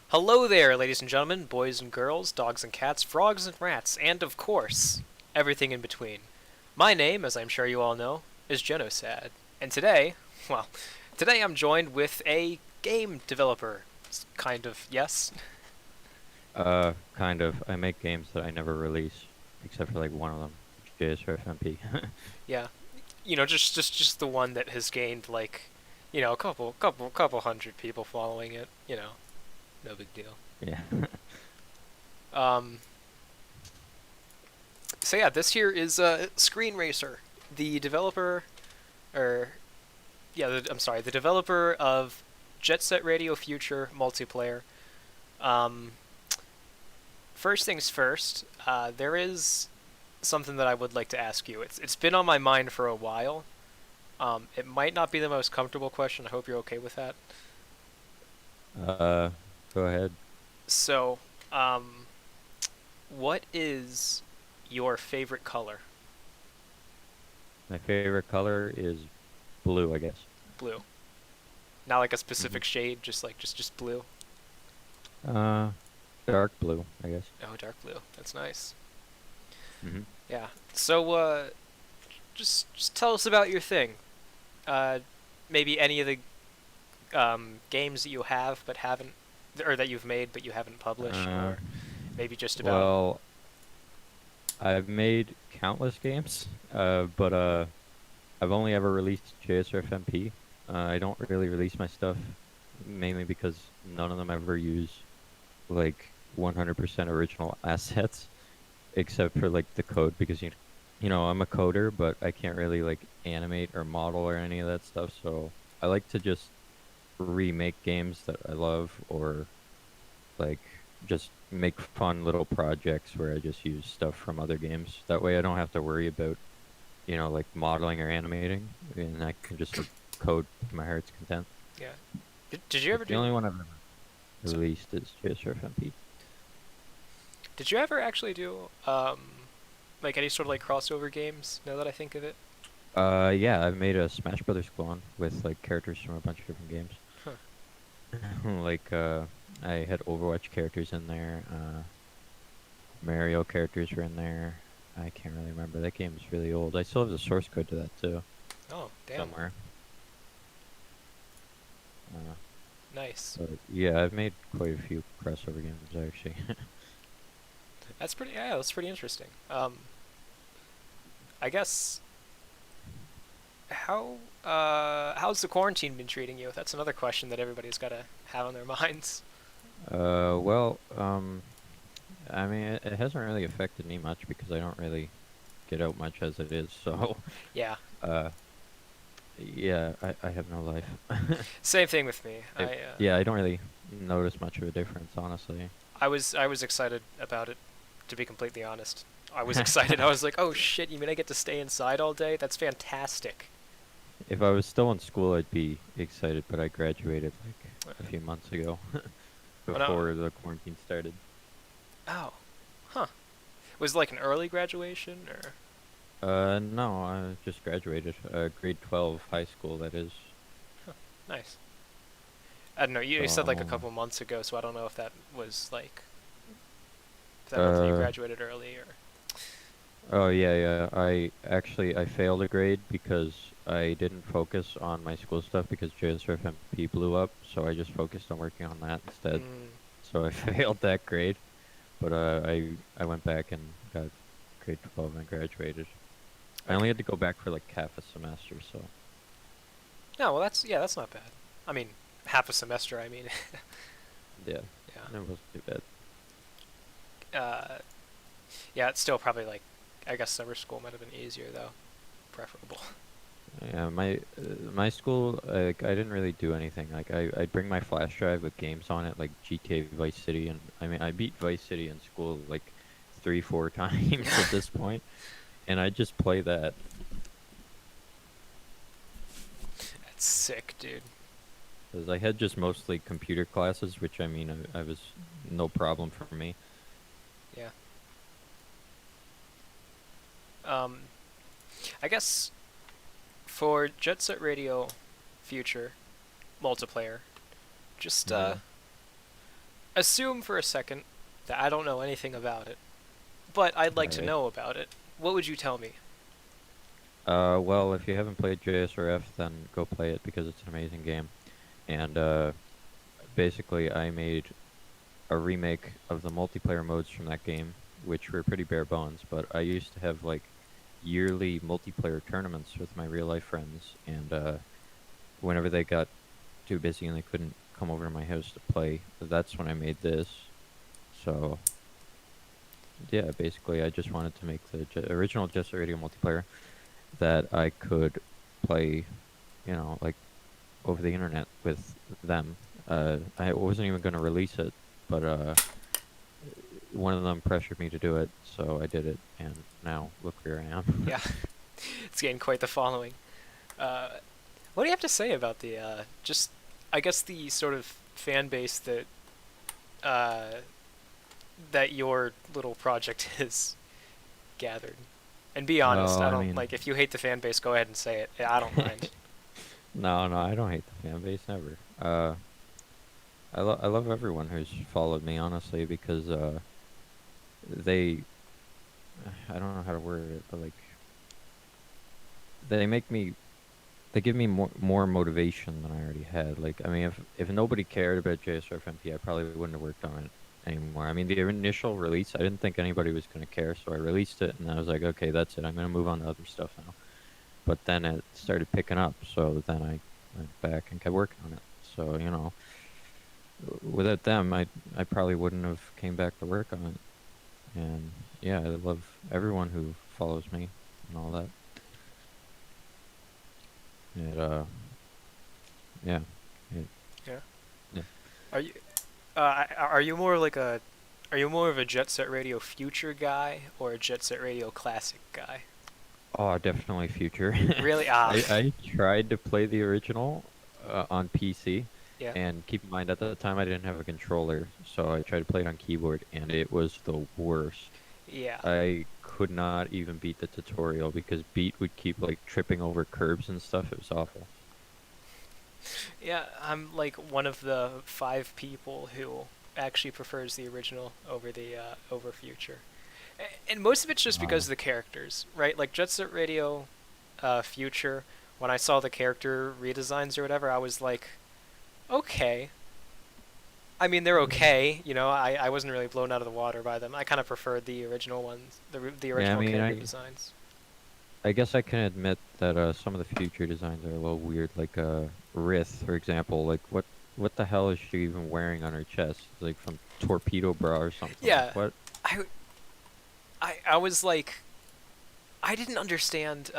Hello there, ladies and gentlemen, boys and girls, dogs and cats, frogs and rats, and of course, everything in between. My name, as I'm sure you all know, is Genosad, and today I'm joined with a game developer. Kind of, yes? Kind of. I make games that I never release, except for like one of them, JSRFMP. Yeah. Just the one that has gained, a couple hundred people following it, no big deal. Yeah. Um, so yeah, this here is screenracer, the developer, or I'm sorry, the developer of Jet Set Radio Future multiplayer. Um, First things first, there is something that I would like to ask you. It's been on my mind for a while. It might not be the most comfortable question. I hope you're okay with that. Uh, Go ahead. So, um, what is your favorite color? My favorite color is blue, I guess. Blue. Not like a hmm specific shade, just blue. Uh, Dark blue, I guess. Oh, dark blue. That's nice. hmm Yeah. So, just tell us about your thing. Uh, Maybe any of the games that you have but haven't, or that you've made but you haven't published, Uh, or maybe just about. well, I've made countless games, but I've only ever released JSRFMP. I don't really release my stuff mainly because none of them ever use like 100% original assets. Except for like the code because I'm a coder, but I can't really like animate or model or any of that stuff. So I like to just remake games that I love or like just make fun little projects where I just use stuff from other games. That way I don't have to worry about, like modeling or animating and I can just like code to my heart's content. Yeah. Did you But ever the do? only one I've ever Sorry. released is JSRFMP. Did you ever actually do like any sort of like crossover games? Now that I think of it. Yeah, I've made a Smash Brothers clone with like characters from a bunch of different games. Huh. Like I had Overwatch characters in there, Mario characters were in there. I can't really remember. That game is really old. I still have the source code to that too, Oh, damn. somewhere. Uh, Nice. but yeah, I've made quite a few crossover games actually. That's pretty. Yeah, that's pretty interesting. I guess how's the quarantine been treating you? That's another question that everybody's got to have on their minds. Well, I mean, it hasn't really affected me much because I don't really get out much as it is. So, Yeah. uh, yeah, I have no life. Same thing with me. Yeah, I don't really notice much of a difference, honestly. I was excited about it, to be completely honest. I was excited. I was like, "Oh shit, you mean I get to stay inside all day? That's fantastic." If I was still in school, I'd be excited, but I graduated like a few months ago Oh no. before the quarantine started. Oh. Huh. Was it like an early graduation or? No, I just graduated. Grade 12 high school, that is. Huh, nice. I don't know. You So said I'm like a only, couple months ago, so I don't know if that was like if that meant that you uh, graduated early or. oh yeah, yeah. I failed a grade because I didn't focus on my school stuff because JSRFMP blew up, so I just focused on working on that instead. Mm, So I failed that grade, but I went back and got grade 12 and graduated. I okay. only had to go back for like half a semester, so No, well that's not bad. I mean, half a semester. I mean, yeah, yeah. it wasn't too bad. Uh, yeah. It's still probably like, I guess summer school might have been easier though, preferable. Yeah, my school, like I didn't really do anything. Like I'd bring my flash drive with games on it, like GTA Vice City, and I mean I beat Vice City in school like 3, 4 times at this point, and I just play that. That's sick, dude. Because I had just mostly computer classes, which I mean I was no problem for me. Yeah. Um, I guess for Jet Set Radio Future multiplayer, just hmm assume for a second that I don't know anything about it, but I'd like to Alright. know about it. What would you tell me? Well, if you haven't played JSRF, then go play it because it's an amazing game. And basically, I made a remake of the multiplayer modes from that game, which were pretty bare bones. But I used to have like yearly multiplayer tournaments with my real life friends, and whenever they got too busy and they couldn't come over to my house to play, that's when I made this. So yeah, basically, I just wanted to make the original Jet Set Radio multiplayer that I could play, like over the internet with them. I wasn't even going to release it, but one of them pressured me to do it, so I did it, and now look where I am. Yeah, it's getting quite the following. What do you have to say about the just, I guess, the sort of fan base that uh, that your little project has gathered? And be honest, Well, I I don't mean, like, if you hate the fan base, go ahead and say it. I don't mind. no, I don't hate the fan base, never. I love everyone who's followed me, honestly, because they, I don't know how to word it, but like they make me they give me more motivation than I already had. Like, I mean, if nobody cared about JSRFMP, I probably wouldn't have worked on it anymore. I mean, the initial release, I didn't think anybody was going to care, so I released it, and I was like, okay, that's it. I'm going to move on to other stuff now. But then it started picking up, so then I went back and kept working on it. So, without them, I probably wouldn't have came back to work on it. And yeah, I love everyone who follows me and all that. It yeah. It, Yeah. yeah. Are you are you more like a are you more of a Jet Set Radio Future guy or a Jet Set Radio Classic guy? Oh, definitely future. Really? I tried to play the original on PC, Yeah. and keep in mind at the time I didn't have a controller, so I tried to play it on keyboard, and it was the worst. Yeah. I could not even beat the tutorial because Beat would keep like tripping over curbs and stuff. It was awful. Yeah, I'm like one of the 5 people who actually prefers the original over the over Future, and most of it's just because Uh, of the characters, right? Like Jet Set Radio, Future. When I saw the character redesigns or whatever, I was like, okay. I mean, they're okay. I wasn't really blown out of the water by them. I kind of preferred the original ones, the yeah, I original mean, character designs. I guess I can admit that some of the future designs are a little weird. Like Rith, for example. Like what the hell is she even wearing on her chest? Like from Torpedo Bra or something. Like Yeah, what? I I was like, I didn't understand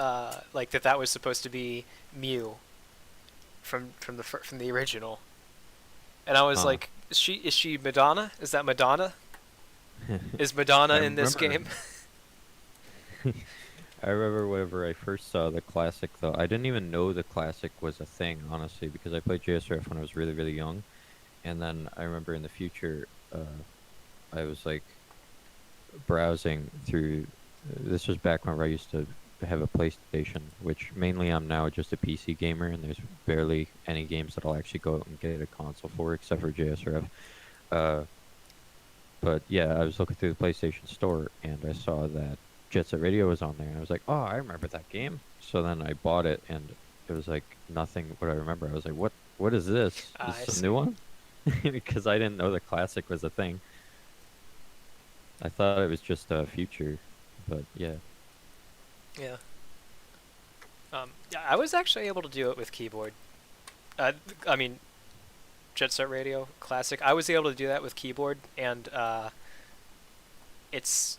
like that was supposed to be Mew from the original, and I was Huh? like, is she Madonna? Is that Madonna? Is Madonna I in this remember. game? I remember whenever I first saw the classic, though, I didn't even know the classic was a thing, honestly, because I played JSRF when I was really, really young. And then I remember in the future, I was like browsing through. This was back when I used to have a PlayStation, which mainly I'm now just a PC gamer, and there's barely any games that I'll actually go out and get a console for, except for JSRF. Uh, but yeah, I was looking through the PlayStation Store, and I saw that Jet Set Radio was on there, and I was like, "Oh, I remember that game." So then I bought it, and it was like nothing what I remember. I was like, What is this? Is I this a new see. one?" Because I didn't know the classic was a thing. I thought it was just a future, but yeah. Yeah. Yeah, I was actually able to do it with keyboard. I mean, Jet Set Radio Classic. I was able to do that with keyboard, and it's.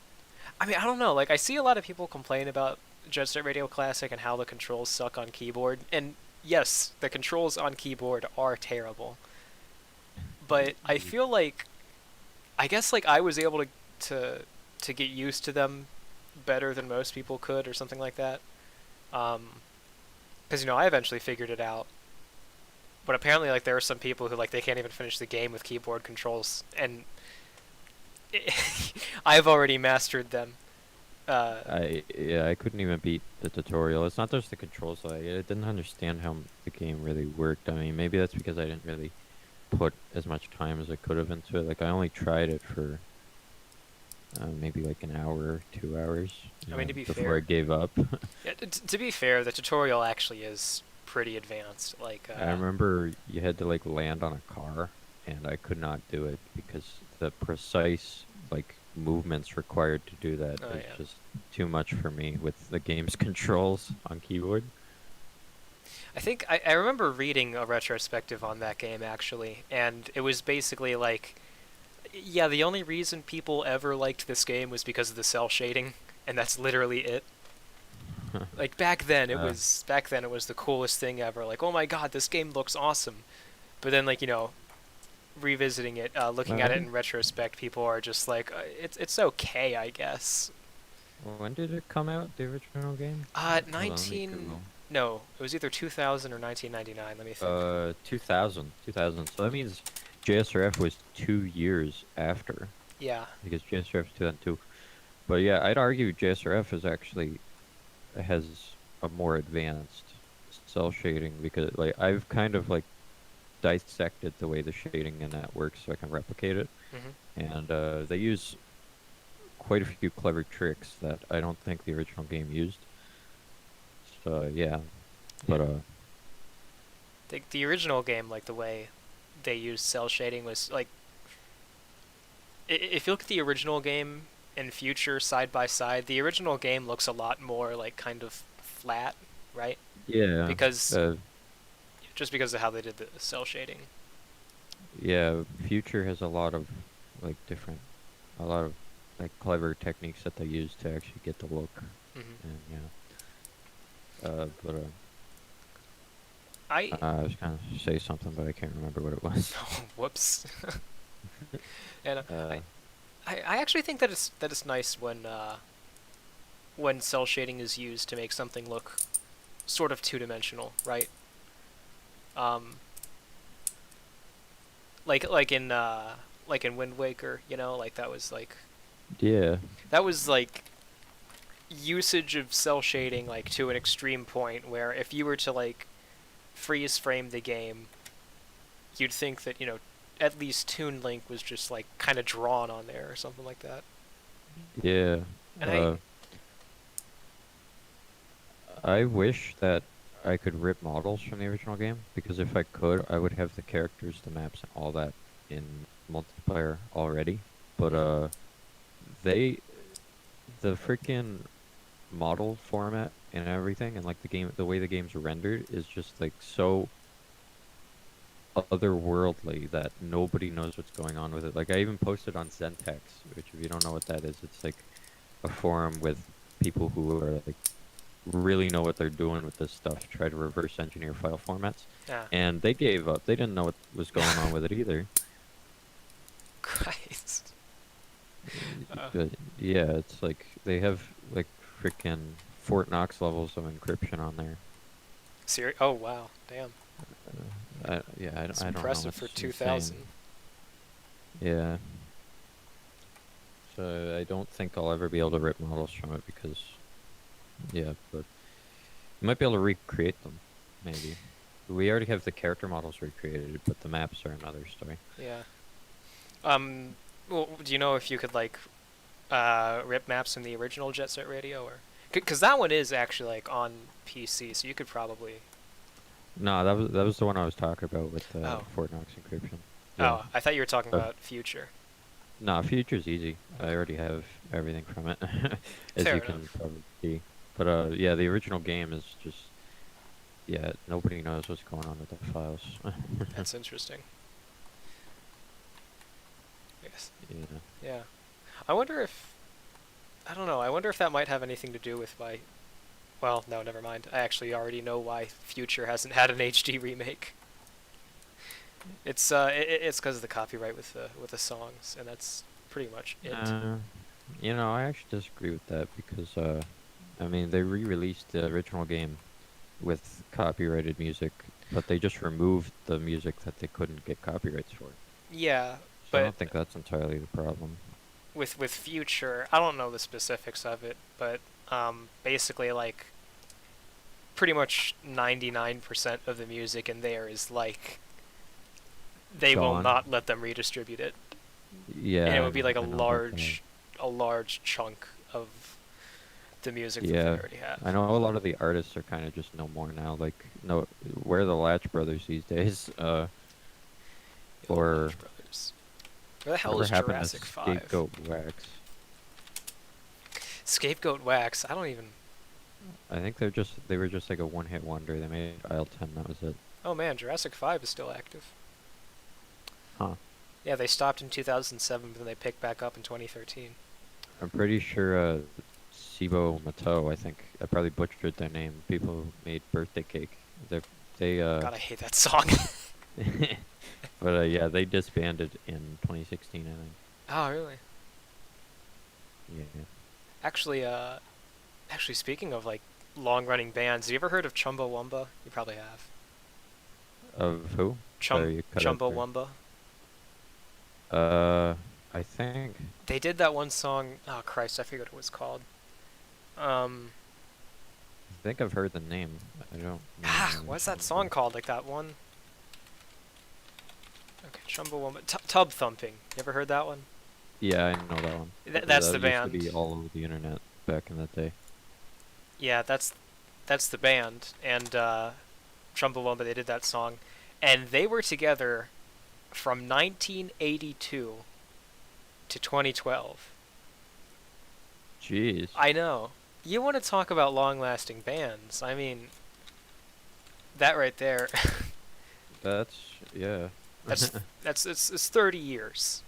I mean, I don't know. Like, I see a lot of people complain about Jet Set Radio Classic and how the controls suck on keyboard. And yes, the controls on keyboard are terrible. But I feel like, I guess like I was able to to get used to them better than most people could, or something like that. Because I eventually figured it out. But apparently, like there are some people who like they can't even finish the game with keyboard controls, and I've already mastered them. Uh, I couldn't even beat the tutorial. It's not just the controls. I didn't understand how the game really worked. I mean, maybe that's because I didn't really put as much time as I could have into it. Like I only tried it for maybe like an hour or 2 hours, I mean, to be before I fair, gave up. yeah, to be fair, the tutorial actually is pretty advanced. Like, I remember you had to like land on a car, and I could not do it because the precise like movements required to do that oh is yeah. just too much for me with the game's controls on keyboard. I think I remember reading a retrospective on that game actually, and it was basically like, yeah, the only reason people ever liked this game was because of the cell shading, and that's literally it. Like uh, back then it was the coolest thing ever. Like, oh my god, this game looks awesome. But then like revisiting it, looking at it when in retrospect, people are just like, it's okay, I guess. when did it come out? The original game? Hold on, let me 19. Google. No, it was either 2000 or 1999. Let me think. 2000, 2000. So that means JSRF was 2 years after, Yeah. because JSRF is 2002. But yeah, I'd argue JSRF is actually has a more advanced cell shading, because like I've kind of like dissected the way the shading in that works so I can replicate it, hmm and they use quite a few clever tricks that I don't think the original game used. So yeah, Yeah. but The original game, like the way they used cell shading was like, if you look at the original game and Future side by side, the original game looks a lot more like kind of flat, right? yeah, Because uh, just because of how they did the cell shading. yeah, Future has a lot of like different, a lot of like clever techniques that they use to actually get the look, hmm and yeah, but I I was gonna say something, but I can't remember what it was. oh, whoops. And Uh, I actually think that it's nice when cell shading is used to make something look sort of two-dimensional, right? Um, like in Wind Waker, like yeah, that was like usage of cell shading like to an extreme point where if you were to like freeze frame the game, you'd think that at least Toon Link was just like kind of drawn on there or something like that. yeah. And I Uh, I wish that I could rip models from the original game, because if I could, I would have the characters, the maps, and all that in multiplayer already. But mhm. they the freaking model format and everything, and like the game, the way the game's rendered is just like so otherworldly that nobody knows what's going on with it. Like I even posted on Zentex, which if you don't know what that is, it's like a forum with people who are like really know what they're doing with this stuff, try to reverse engineer file formats. Ah, And they gave up. They didn't know what was going on with it either. Christ. Uh, But yeah, it's like they have like freaking Fort Knox levels of encryption on there. Oh wow, damn. Yeah, It's I don't know. impressive for It's insane. 2000. Yeah. So I don't think I'll ever be able to rip models from it because, yeah, but you might be able to recreate them, maybe. We already have the character models recreated, but the maps are another story. Yeah. Well, do you know if you could like rip maps from the original Jet Set Radio, or because that one is actually like on PC, so you could probably. No, that was the one I was talking about with the Oh. Fort Knox encryption. Yeah. Oh, I thought you were talking Uh, about Future. no, Future's easy. I Okay. already have everything from it, as Fair you can enough. probably see. But yeah, the original game is just, yeah, nobody knows what's going on with the files. That's interesting. Yes. Yeah. Yeah. I wonder if I don't know. I wonder if that might have anything to do with why. Well, no, never mind. I actually already know why Future hasn't had an HD remake. It's because of the copyright with the songs, and that's pretty much it. Uh, I actually disagree with that because, I mean, they re-released the original game with copyrighted music, but they just removed the music that they couldn't get copyrights for. Yeah, So I but don't think that's entirely the problem. with Future, I don't know the specifics of it, but basically like pretty much 99% of the music in there is like they will gone. not let them redistribute it, and it Yeah, would be like I know about that. a large chunk of the music that they Yeah, already have. I know a lot of the artists are kind of just no more now. Like, no, where are the Latch Brothers these days? The old Or Latch Brothers. Where the hell whatever is happened to Jurassic 5? Scapegoat Wax? Scapegoat Wax. I don't even. I think they were just like a one-hit wonder. They made Isle 10, that was it. Oh man, Jurassic 5 is still active. Huh. Yeah, they stopped in 2007, but then they picked back up in 2013. I'm pretty sure Sibo Matto, I think I probably butchered their name. People who made Birthday Cake. They God, I hate that song. but yeah, they disbanded in 2016, I think. Oh, really? Yeah. Actually, actually, speaking of like long-running bands, have you ever heard of Chumbawamba? You probably have. Of who? Chum Sorry, you cut out there. Chumbawamba. Uh, I think. They did that one song. Oh Christ, I forget what it was called. Um, I think I've heard the name. I don't know. what's that song called? Like that one? Okay, Chumbawamba. Tub Thumping. You ever heard that one? Yeah, I know that one. That's That the used to band. be all over the internet back in the day. Yeah, that's the band. And Chumbawamba, they did that song, and they were together from 1982 to 2012. Jeez. I know. You want to talk about long-lasting bands? I mean, that right there. That's yeah. It's 30 years.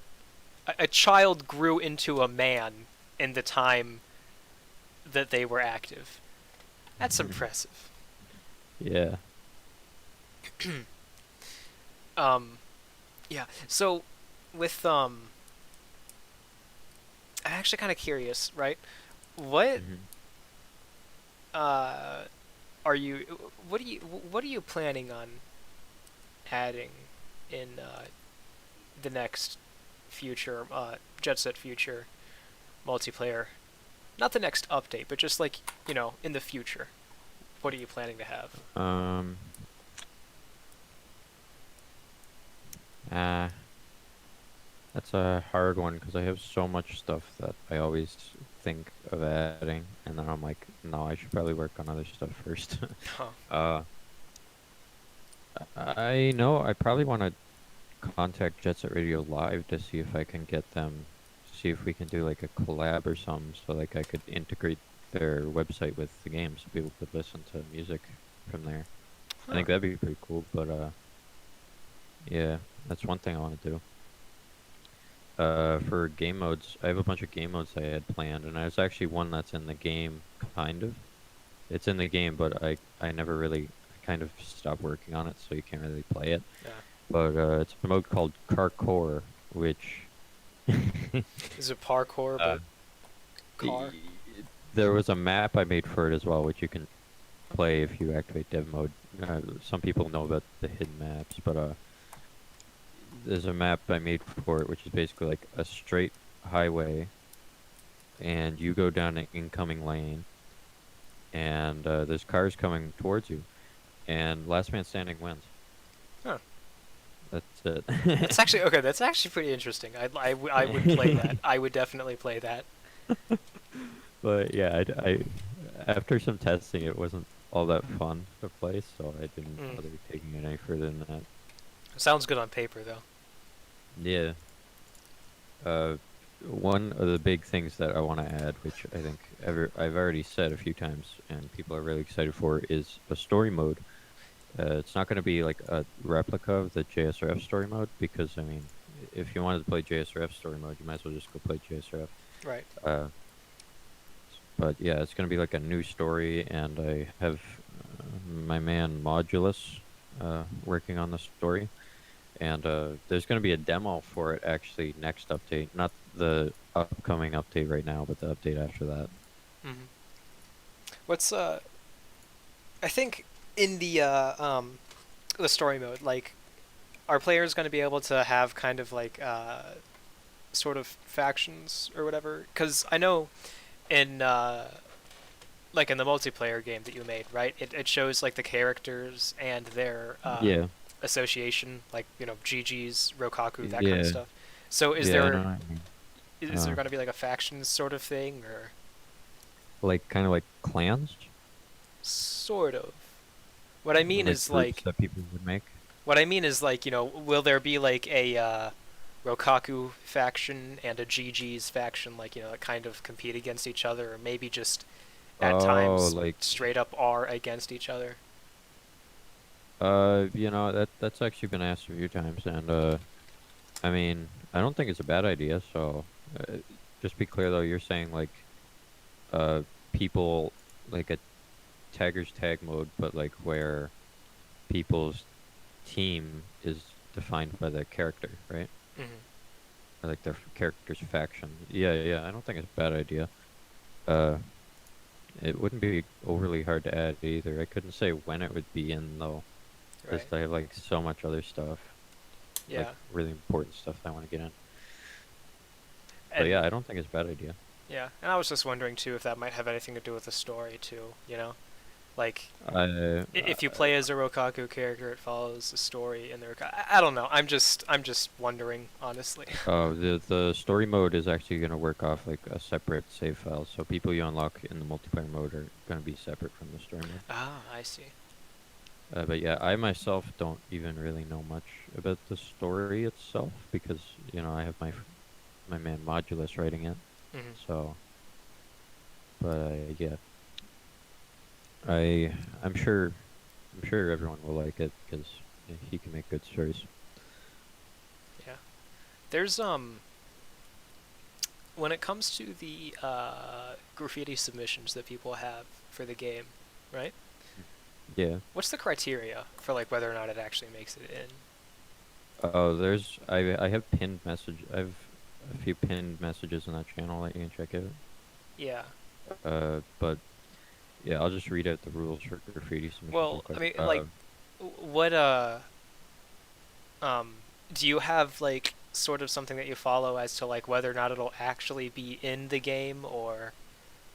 A child grew into a man in the time that they were active. That's impressive. Yeah. Yeah. So, with I'm actually kind of curious, right? What Mhm. uh are you? What are you planning on adding in the next future Jet Set Future multiplayer? Not the next update, but just like in the future. What are you planning to have? Um. Uh, that's a hard one because I have so much stuff that I always think of adding, and then I'm like, no, I should probably work on other stuff first. Huh. uh, I know I probably want to contact Jet Set Radio Live to see if I can get them, see if we can do like a collab or something, so like I could integrate their website with the game so people could listen to music from there. I Huh. think that'd be pretty cool, but yeah, that's one thing I want to do. For game modes, I have a bunch of game modes I had planned, and there's actually one that's in the game, kind of. It's in the game, but I never really, I kind of stopped working on it, so you can't really play it. Yeah. But it's a mode called Carcore, which Is it parkour uh, but car? there was a map I made for it as well, which you can play if you activate dev mode. Some people know about the hidden maps, but there's a map I made for it, which is basically like a straight highway, and you go down an incoming lane, and there's cars coming towards you, and last man standing wins. Huh. That's it. That's actually okay. That's actually pretty interesting. I would play that. I would definitely play that. But yeah, after some testing, it wasn't all that fun to play, so I didn't Mm. bother taking it any further than that. Sounds good on paper though. Yeah. One of the big things that I want to add, which I think I've already said a few times, and people are really excited for, is a story mode. It's not going to be like a replica of the JSRF story mode, because I mean, if you wanted to play JSRF story mode, you might as well just go play JSRF. Right. Uh, but yeah, it's going to be like a new story, and I have my man Modulus working on the story. And there's going to be a demo for it actually next update. Not the upcoming update right now, but the update after that. Hmm. What's I think in the story mode, like, are players going to be able to have kind of like sort of factions or whatever? Because I know in like in the multiplayer game that you made, right? It shows like the characters and their Yeah. association, like GG's, Rokaku, that kind of Yeah, stuff. So yeah, I know what I mean. is there Uh, going to be like a faction sort of thing, or like kind of like clans, sort of? What I mean like is groups like that people would make. will there be like a Rokaku faction and a GG's faction, like that kind of compete against each other, or maybe just at Oh, times like straight up are against each other? that's actually been asked a few times, and I mean, I don't think it's a bad idea. So, just be clear though, you're saying like uh people like a taggers tag mode, but like where people's team is defined by the character, right? Hmm. Or like their character's faction. Yeah, yeah. I don't think it's a bad idea. Uh, it wouldn't be overly hard to add either. I couldn't say when it would be in though, because Right. I have like so much other stuff, like Yeah. really important stuff that I want to get in. But And yeah, I don't think it's a bad idea. yeah, and I was just wondering too if that might have anything to do with the story too. Like I if you play as a Rokaku character, it follows a story in the I don't know. I'm just wondering, honestly. Oh, the story mode is actually going to work off like a separate save file. So people you unlock in the multiplayer mode are going to be separate from the story mode. Ah, I see. But yeah, I myself don't even really know much about the story itself because I have my man Modulus writing it. Hmm. So, but yeah, I I'm sure everyone will like it because he can make good stories. Yeah. There's when it comes to the graffiti submissions that people have for the game, right? Yeah. What's the criteria for like whether or not it actually makes it in? Oh, I have pinned message. I've a few pinned messages in that channel that you can check out. Yeah. But yeah, I'll just read out the rules for graffiti submissions real Well, I quick. mean, like, what um, do you have like sort of something that you follow as to like whether or not it'll actually be in the game, or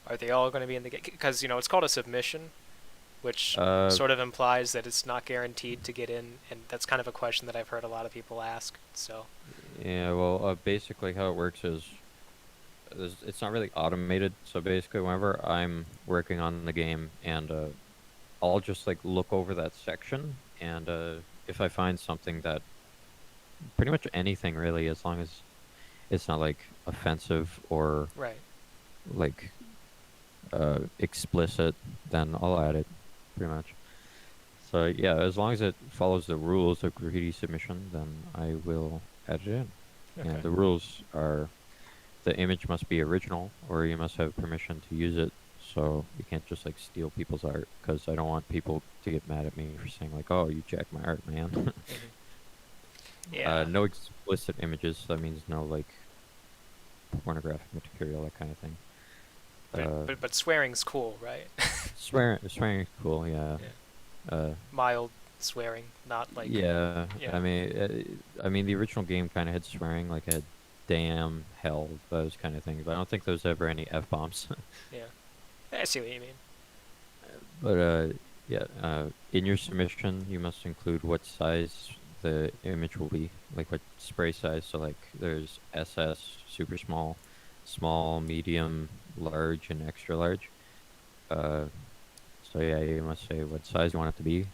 are they all going to be in the game? Because it's called a submission, which uh, sort of implies that it's not guaranteed to get in, and that's kind of a question that I've heard a lot of people ask. So, yeah. Well, basically how it works is it's not really automated. So basically, whenever I'm working on the game and I'll just like look over that section and if I find something that pretty much anything really, as long as it's not like offensive or right. like explicit, then I'll add it pretty much. So yeah, as long as it follows the rules of graffiti submission, then I will add it in. And Okay. the rules are the image must be original, or you must have permission to use it. So you can't just like steal people's art, because I don't want people to get mad at me for saying like, "Oh, you jacked my art, man." Hmm. Yeah. No explicit images. That means no like pornographic material, that kind of thing. But Uh, but but swearing's cool, right? swearing is cool, yeah. Yeah. Uh, Mild swearing, not like yeah. yeah. I mean, the original game kind of had swearing, like had damn, hell, those kind of things. But I don't think there was ever any f bombs. Yeah. I see what you mean. But yeah. In your submission, you must include what size the image will be, like what spray size. So like, there's SS, super small, small, medium, large, and extra large. Uh, So yeah, you must say what size you want it to be.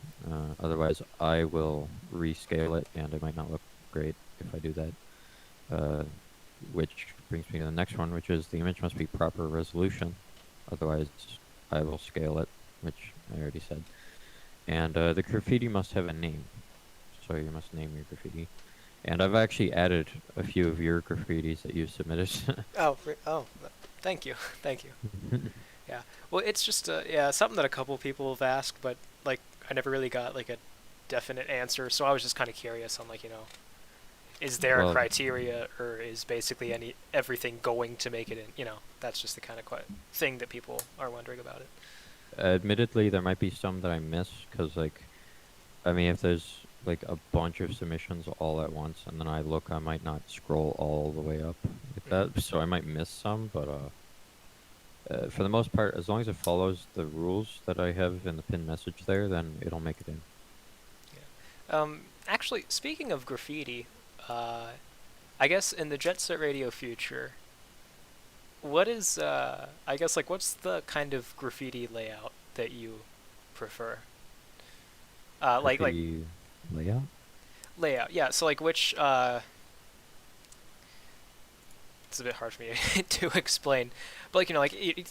Otherwise, I will rescale it, and it might not look great if I do that. Uh, which brings me to the next one, which is the image must be proper resolution. Otherwise, I will scale it, which I already said. And the graffiti must have a name. So you must name your graffiti. And I've actually added a few of your graffitis that you've submitted. Oh, thank you, thank you. Yeah. Well, it's just yeah, something that a couple people have asked, but like I never really got like a definite answer. So I was just kind of curious on like is there a Well, criteria, or is basically everything going to make it in? That's just the kind of thing that people are wondering about it. admittedly, there might be some that I miss, because like, I mean, if there's like a bunch of submissions all at once, and then I look, I might not scroll all the way up like Hmm. that, so I might miss some. But for the most part, as long as it follows the rules that I have in the pinned message there, then it'll make it in. Yeah. Actually, speaking of graffiti, uh, I guess in the Jet Set Radio future, what is I guess like what's the kind of graffiti layout that you prefer? Like Graffiti layout? layout, yeah. So like which it's a bit hard for me to explain, but like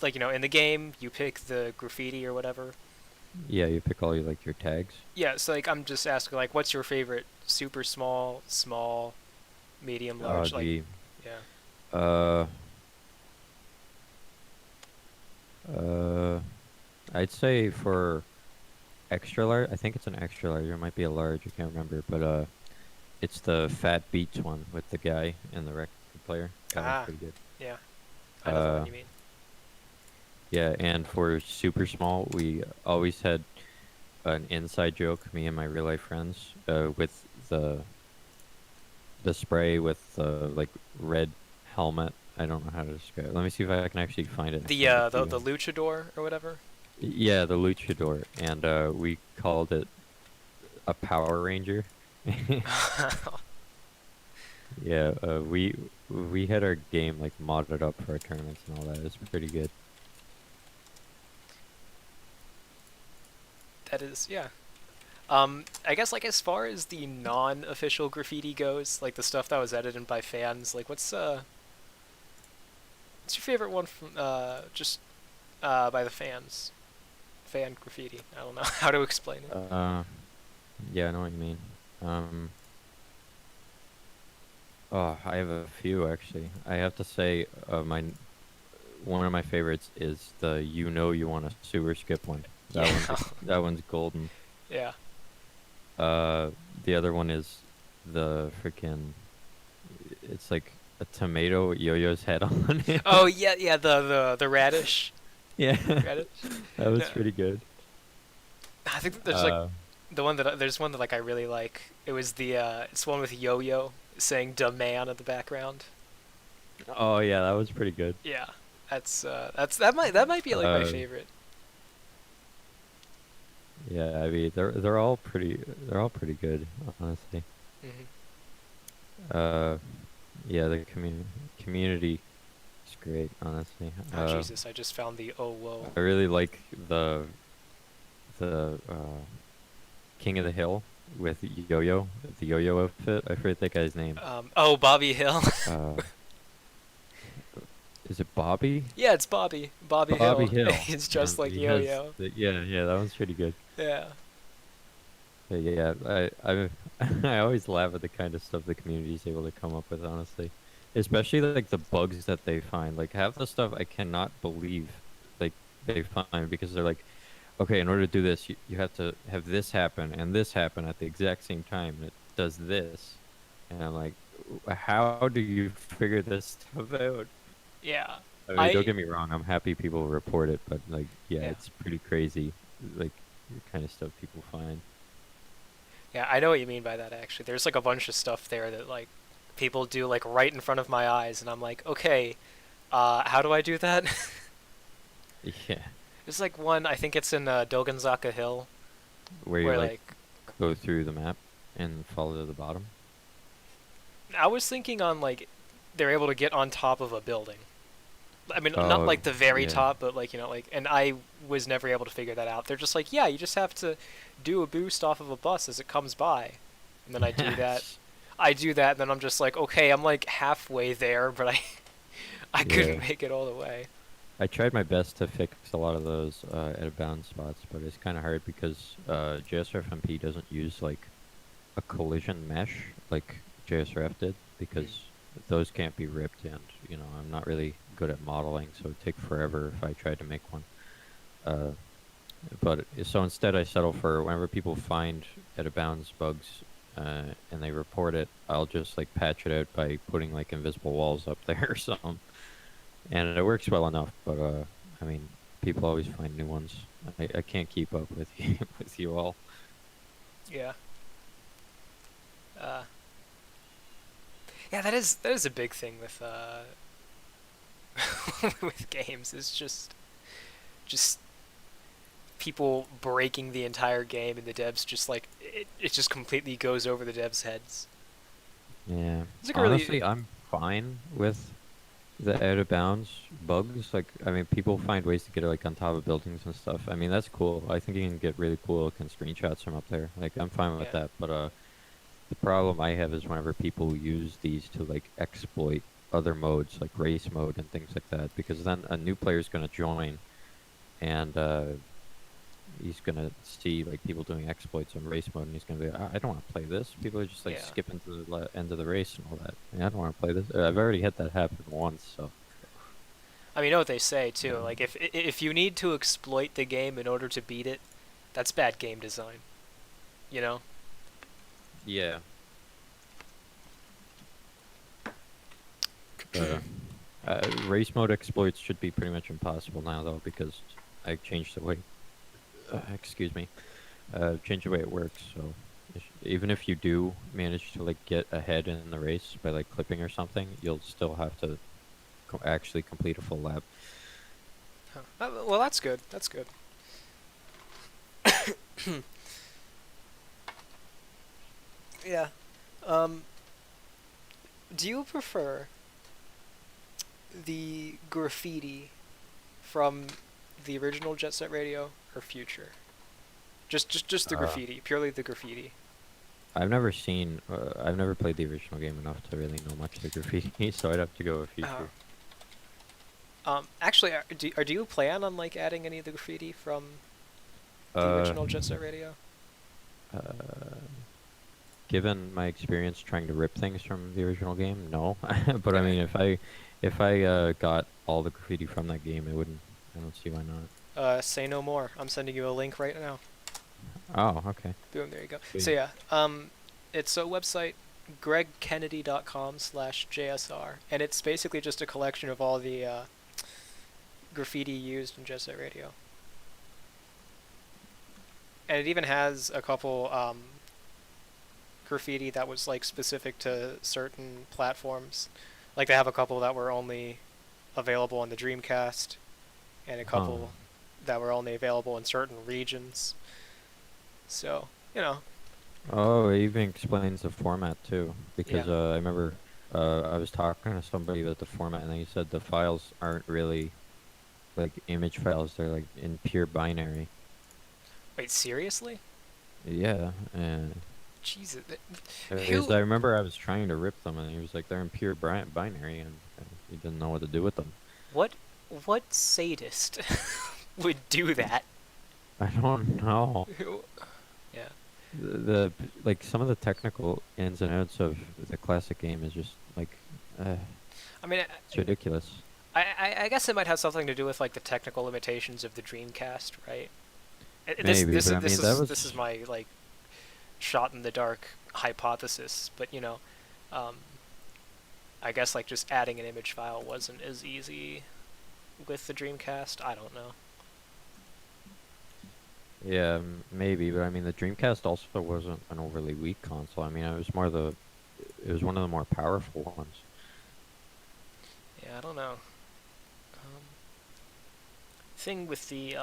like in the game you pick the graffiti or whatever. Yeah, you pick all your like your tags. Yeah, so like I'm just asking like what's your favorite super small, small, medium, Oh, large, like yeah. uh, uh, I'd say for extra large, I think it's an extra large. It might be a large. I can't remember, but it's the Fat Beats one with the guy and the record player. That one's Ah, pretty good. yeah. I know the one Uh, you mean. yeah, and for super small, we always had an inside joke, me and my real life friends, with the spray with the like red helmet. I don't know how to describe it. Let me see if I can actually find it and The send it uh to the you the guys. luchador or whatever. Yeah, the luchador, and we called it a Power Ranger. Yeah, we had our game like modded up for our tournaments and all that. It's pretty good. That is, yeah. I guess like as far as the non-official graffiti goes, like the stuff that was edited by fans, like what's your favorite one from just by the fans? Fan graffiti. I don't know how to explain it. Uh, yeah, I know what you mean. Um, oh, I have a few actually. I have to say, one of my favorites is the "You Know You Want a Sewer Skip" one. Yeah. That one's golden. Yeah. Uh, the other one is the freaking. It's like a tomato with Yo-Yo's head on it. Oh yeah, yeah. The radish. Yeah, Radish. that was No, pretty good. I think that there's like Uh, the one that there's one that like I really like. It was the it's one with Yo-Yo saying "da man" in the background. oh yeah, that was pretty good. Yeah, that might be like my Uh, favorite. yeah, I mean they're all pretty good, honestly. Hmm. Uh, yeah, the community is great, honestly. Oh Jesus, I just found the oh whoa. I really like the King of the Hill with Yo-Yo, the Yo-Yo outfit. I forget that guy's name. Oh, Bobby Hill. Uh, is it Bobby? Yeah, it's Bobby. Bobby Bobby Hill. Hill, He's just and like he has Yo-Yo. yeah, that one's pretty good. Yeah. But yeah, I I always laugh at the kind of stuff the community is able to come up with, honestly. Especially like the bugs that they find. Like half the stuff I cannot believe like they find because they're like, okay, in order to do this, you have to have this happen and this happen at the exact same time. And it does this, and I'm like, how do you figure this stuff out? Yeah. I mean, don't I get me wrong, I'm happy people report it, but like, yeah, yeah. it's pretty crazy, like the kind of stuff people find. Yeah, I know what you mean by that actually. There's like a bunch of stuff there that like people do like right in front of my eyes and I'm like, "Okay, how do I do that?" Yeah, There's like one, I think it's in Doganzaka Hill where you where like like go through the map and follow to the bottom. I was thinking on like they're able to get on top of a building. I mean, not Oh, like the very yeah. top, but like, like, and I was never able to figure that out. They're just like, yeah, you just have to do a boost off of a bus as it comes by. And then I do that. I do that, and then I'm just like, okay, I'm like halfway there, but I couldn't Yeah. make it all the way. I tried my best to fix a lot of those out of bounds spots, but it's kind of hard because JSRFMP doesn't use like a collision mesh like JSRF did Mm. because those can't be ripped, and I'm not really good at modeling, so it'd take forever if I tried to make one. Uh, but so instead, I settle for whenever people find out of bounds bugs and they report it, I'll just like patch it out by putting like invisible walls up there or something, and it works well enough. But I mean, people always find new ones. I can't keep up with you with you all. Yeah. Uh, yeah, that is a big thing with with games. Is just people breaking the entire game, and the devs just like it just completely goes over the devs' heads. Yeah. It's like a really Honestly, I'm fine with the out of bounds bugs. Like, I mean, people find ways to get it like on top of buildings and stuff. I mean, that's cool. I think you can get really cool looking screenshots from up there. Like, I'm fine with yeah that. But the problem I have is whenever people use these to like exploit other modes, like race mode and things like that, because then a new player is gonna join and he's gonna see like people doing exploits in race mode, and he's gonna be, I don't want to play this. People are just like yeah. skipping to the end of the race and all that. I don't want to play this. I've already had that happen once, so. I mean, you know what they say too. Yeah. Like if you need to exploit the game in order to beat it, that's bad game design. You know? Yeah. Uh, Race mode exploits should be pretty much impossible now, though, because I changed the way. Excuse me. Changed the way it works. So even if you do manage to like get ahead in the race by like clipping or something, you'll still have to actually complete a full lap. Huh. Well, that's good. That's good. Yeah. Um, do you prefer the graffiti from the original Jet Set Radio or Future? Just the Uh, graffiti, purely the graffiti. I've never seen. I've never played the original game enough to really know much of the graffiti, so I'd have to go with Uh, Future. actually, do you plan on like adding any of the graffiti from the Uh, original Jet Set Radio? uh, Given my experience trying to rip things from the original game, no. But I Okay. mean, if I got all the graffiti from that game, it wouldn't. I don't see why not. Say no more. I'm sending you a link right now. Oh, okay. Boom, there you go. So Sweet. yeah, it's a website, gregkennedy.com/JSR, and it's basically just a collection of all the graffiti used in Jet Set Radio. And it even has a couple graffiti that was like specific to certain platforms. Like they have a couple that were only available on the Dreamcast, and a Huh. couple that were only available in certain regions. So, you know, Oh, it even explains the format too, yeah. because I remember I was talking to somebody about the format, and he said the files aren't really like image files; they're like in pure binary. Wait, seriously? Yeah, and Jesus. because Who I remember I was trying to rip them, and he was like, "They're in pure binary," and he didn't know what to do with them. what what sadist would do that? I don't know. Yeah. The like some of the technical ins and outs of the classic game is just like uh, I mean, it's ridiculous. I guess it might have something to do with like the technical limitations of the Dreamcast, right? This Maybe, this but is I this mean that is this is was my like shot in the dark hypothesis, but you know, um, I guess like just adding an image file wasn't as easy with the Dreamcast. I don't know. yeah maybe, but I mean the Dreamcast also wasn't an overly weak console. I mean it was one of the more powerful ones. Yeah, I don't know. Um, thing with the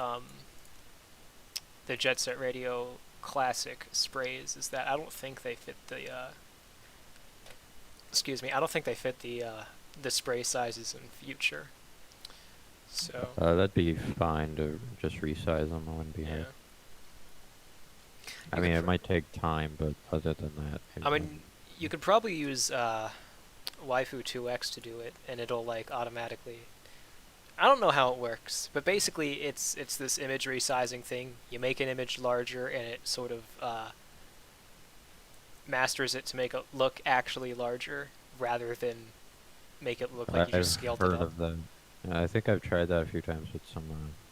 Jet Set Radio Classic sprays is that I don't think they fit the excuse me, I don't think they fit the spray sizes in Future. So That'd be fine to just resize them. It wouldn't be yeah, hard. I you mean could. it might take time, but other than that, it I wouldn't. mean, you could probably use Waifu 2X to do it, and it'll like automatically. I don't know how it works, but basically it's this image resizing thing. You make an image larger, and it sort of masters it to make it look actually larger, rather than make it look like you just I've scaled it heard up. of that. I think I've tried that a few times with some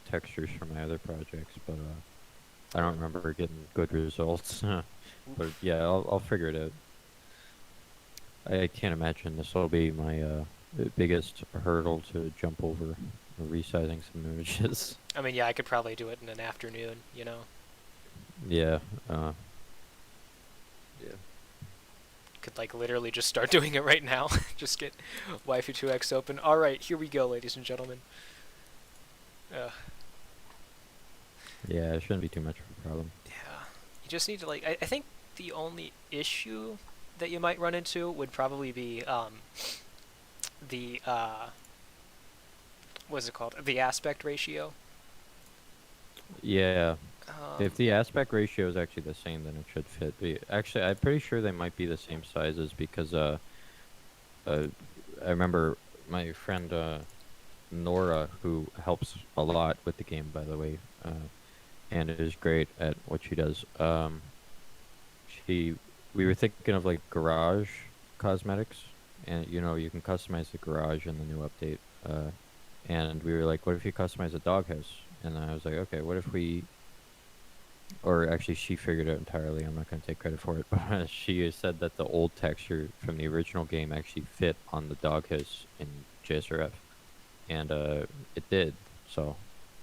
textures from my other projects, but I don't remember getting good results. But Oof. yeah, I'll figure it out. I can't imagine this will be my biggest hurdle to jump over, resizing some images. I mean, yeah, I could probably do it in an afternoon, you know. Yeah, uh, yeah. Could like literally just start doing it right now. Just get Waifu 2X open. All right, here we go, ladies and gentlemen. Uh, Yeah, it shouldn't be too much of a problem. Yeah, you just need to like. I think the only issue that you might run into would probably be the what's it called? The aspect ratio. Yeah, if Um, the aspect ratio is actually the same, then it should fit. Actually, I'm pretty sure they might be the same sizes because uh I remember my friend Nora, who helps a lot with the game, by the way, and is great at what she does. She We were thinking of like garage cosmetics, and you can customize the garage in the new update. And we were like, what if you customize a doghouse? And I was like, okay, what if we or actually she figured it out entirely. I'm not going to take credit for it, but she said that the old texture from the original game actually fit on the doghouse in JSRF, and it did. So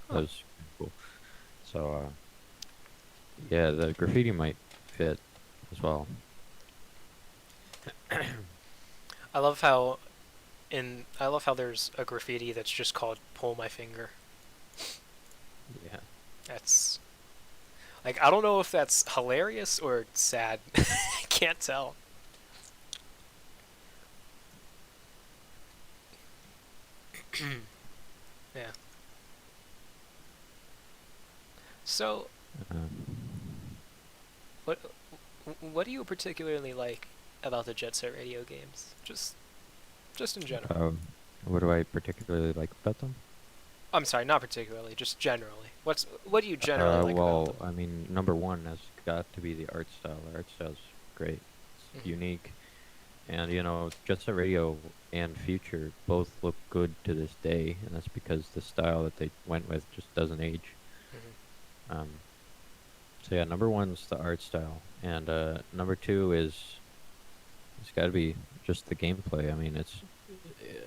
that huh. was cool. So yeah, the graffiti might fit as well. I love how there's a graffiti that's just called "Pull My Finger." Yeah. That's like I don't know if that's hilarious or sad. I can't tell. Yeah. So, Uh, what what do you particularly like about the Jet Set Radio games? Just in general. um, what do I particularly like about them? I'm sorry, not particularly, just generally. What do you generally like about them? Well, I mean, number one has got to be the art style. The art style's great. It's Hmm. unique. And Jet Set Radio and Future both look good to this day, and that's because the style that they went with just doesn't age. Hmm. Um, so yeah, number one's the art style, and number two is it's got to be just the gameplay. I mean, it's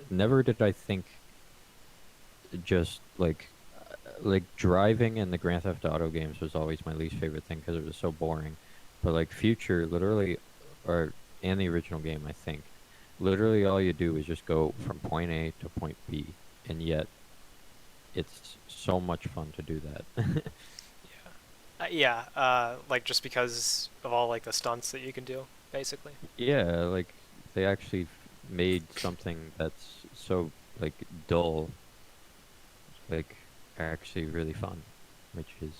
never did I think just like driving in the Grand Theft Auto games was always my least favorite thing because it was so boring. But like Future, literally, or and the original game, I think, literally all you do is just go from point A to point B, and yet it's so much fun to do that. Yeah, like just because of all like the stunts that you can do, basically. Yeah, like they actually made something that's so like dull, like actually really fun, which is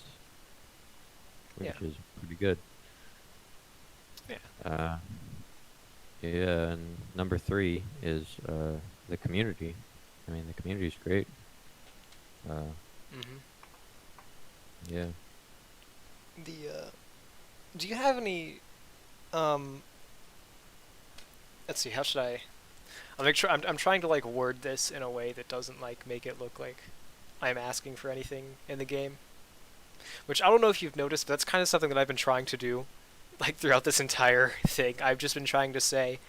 Yeah, which is pretty good. yeah. Uh, Yeah, and number three is the community. I mean, the community's great. Uh, Hmm. yeah. The do you have any um? Let's see. How should I? I'm trying to like word this in a way that doesn't like make it look like I'm asking for anything in the game. Which I don't know if you've noticed, but that's kind of something that I've been trying to do, like throughout this entire thing. I've just been trying to say,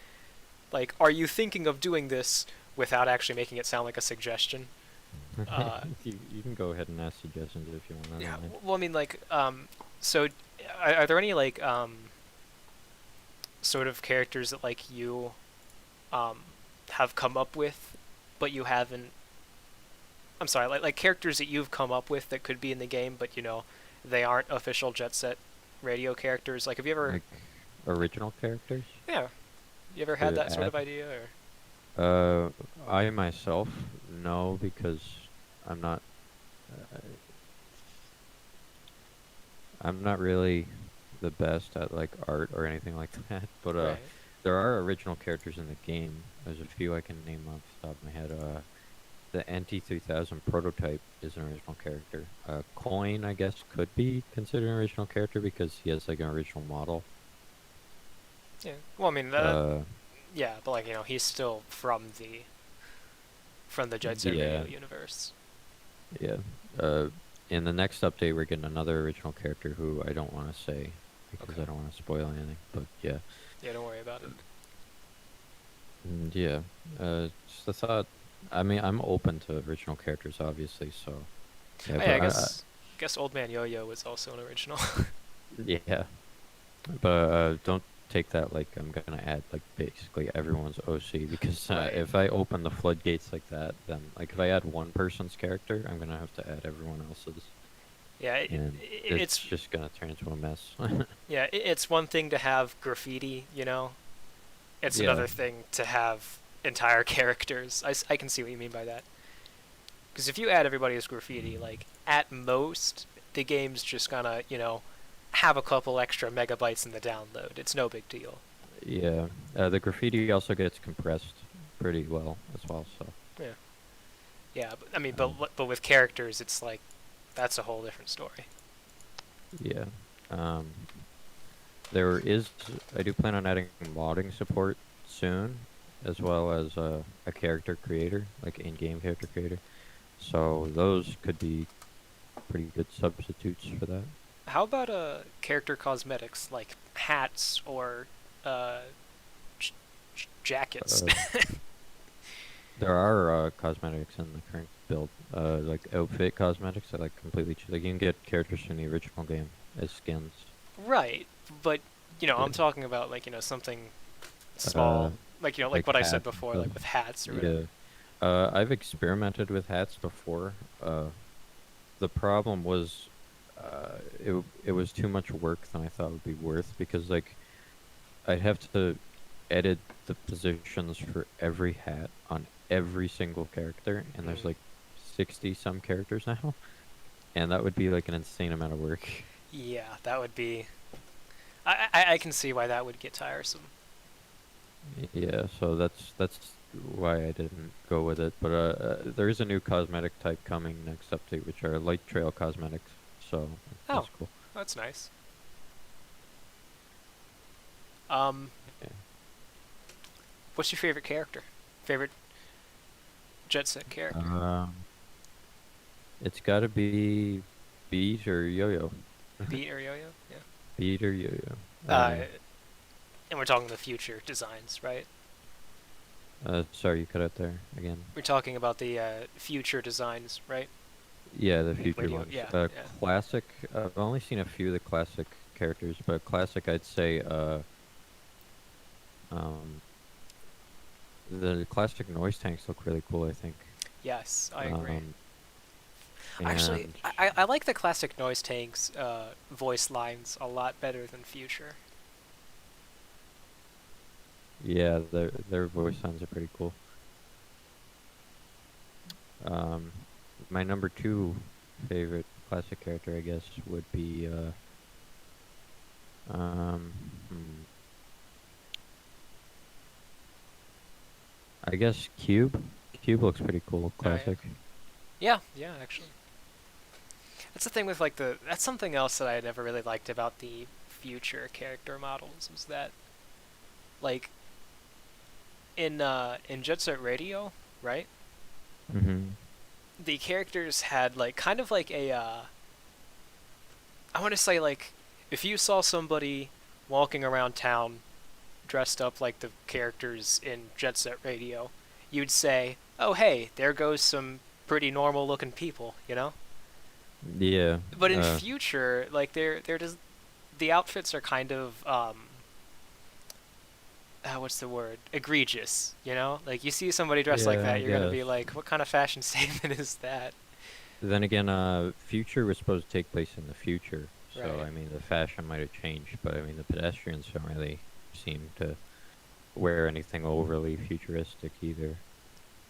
like, are you thinking of doing this without actually making it sound like a suggestion? Uh, You can go ahead and ask suggestions if you want. I yeah. don't mind. Well, I mean, like, so are there any like sort of characters that like you um have come up with, but you haven't? I'm sorry, like characters that you've come up with that could be in the game, but they aren't official Jet Set Radio characters. Like, have you ever? Like original characters Yeah. You ever had to that sort add. of idea, or? Uh, I myself no, because I'm not. Uh, I'm not really the best at like art or anything like that. But Right. there are original characters in the game. There's a few I can name off the top of my head. The NT3000 prototype is an original character. Coin, I guess, could be considered an original character because he has like an original model. Yeah. Well, I mean, Uh, yeah, but like he's still from the Jet Set Radio yeah, universe. yeah. Uh, in the next update, we're getting another original character who I don't want to say because Okay. I don't want to spoil anything. But yeah, Yeah, don't worry about it. Yeah. Just the thought. I mean, I'm open to original characters, obviously. So yeah, Oh, yeah, but I guess Old Man Yo-Yo was also an original. yeah, but don't take that like I'm gonna add like basically everyone's OC because Right. if I open the floodgates like that, then like if I add one person's character, I'm gonna have to add everyone else's. Yeah, and it's it's just gonna turn into a mess. yeah, it's one thing to have graffiti, It's Yeah, another thing to have entire characters. I can see what you mean by that. Because if you add everybody as graffiti, like, at most, the game's just gonna, have a couple extra megabytes in the download. It's no big deal. yeah. The graffiti also gets compressed pretty well as well. So, Yeah. Yeah, but, I mean, um, but with characters, it's like, that's a whole different story. yeah. Um, there is. I do plan on adding modding support soon, as well as a character creator, like in-game character creator. So those could be pretty good substitutes for that. How about character cosmetics, like hats or uh, jackets? Uh, there are cosmetics in the current build, like outfit cosmetics that like completely like you can get characters from the original game as skins. Right, but, Yeah. I'm talking about, like, something Uh, small, like, like like what I said hats and before, stuff. like with hats or Yeah. whatever. I've experimented with hats before. The problem was, it was too much work than I thought would be worth because like I'd have to edit the positions for every hat on every single character, and there's Mm. like 60 some characters now, and that would be like an insane amount of work. Yeah, that would be. I can see why that would get tiresome. Yeah, so that's why I didn't go with it. But there is a new cosmetic type coming next update, which are light trail cosmetics. So Oh, that's cool. that's nice. Um, Yeah. what's your favorite character? Favorite Jet Set character? Um, it's got to be Beat or Yo-Yo. Beat or Yo-Yo? Yeah. Beat or Yo-Yo. Uh, and we're talking the future designs, right? Sorry, you cut out there again. We're talking about the future designs, right? Yeah, the Like future radio. ones. Yeah, yeah. Classic. I've only seen a few of the classic characters, but classic, I'd say. Um, the classic noise tanks look really cool. I think. Yes, I agree. Um, Actually, and I like the classic noise tanks voice lines a lot better than future. yeah, their voice sounds are pretty cool. Um, my number two favorite classic character, I guess, would be um, hmm, I guess Cube. Cube looks pretty cool. Oh yeah. Classic. Yeah, yeah, actually. That's the thing with like the. That's something else that I never really liked about the future character models was that, like, in Jet Set Radio, right? Mm-hmm. The characters had like kind of like a I want to say like if you saw somebody walking around town dressed up like the characters in Jet Set Radio, you'd say, "Oh hey, there goes some pretty normal looking people." Yeah. But in future, like they're just the outfits are kind of what's the word? Egregious. Like you see somebody dressed like Yeah, I that, you're gonna guess. be like, "What kind of fashion statement is that?" Then again, future was supposed to take place in the future, so Right. I mean the fashion might have changed, but I mean the pedestrians don't really seem to wear anything overly futuristic either.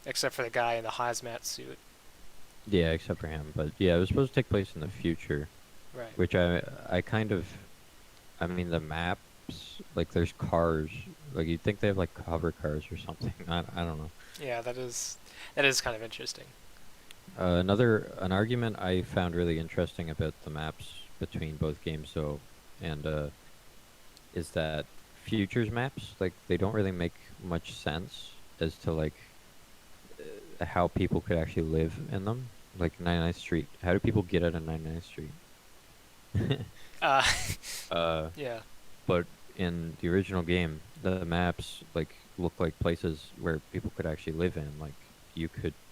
Except for the guy in the hazmat suit. Yeah, except for him. But yeah, it was supposed to take place in the future, Right. which I kind of, I mean the maps, like there's cars, like you'd think they have like hover cars or something. I don't know. Yeah, that is kind of interesting. An argument I found really interesting about the maps between both games, though, and is that futures maps like they don't really make much sense as to like how people could actually live in them. Like 99th Street, how do people get out of 99th Street? Uh, uh, yeah. but in the original game, the maps like look like places where people could actually live in. Like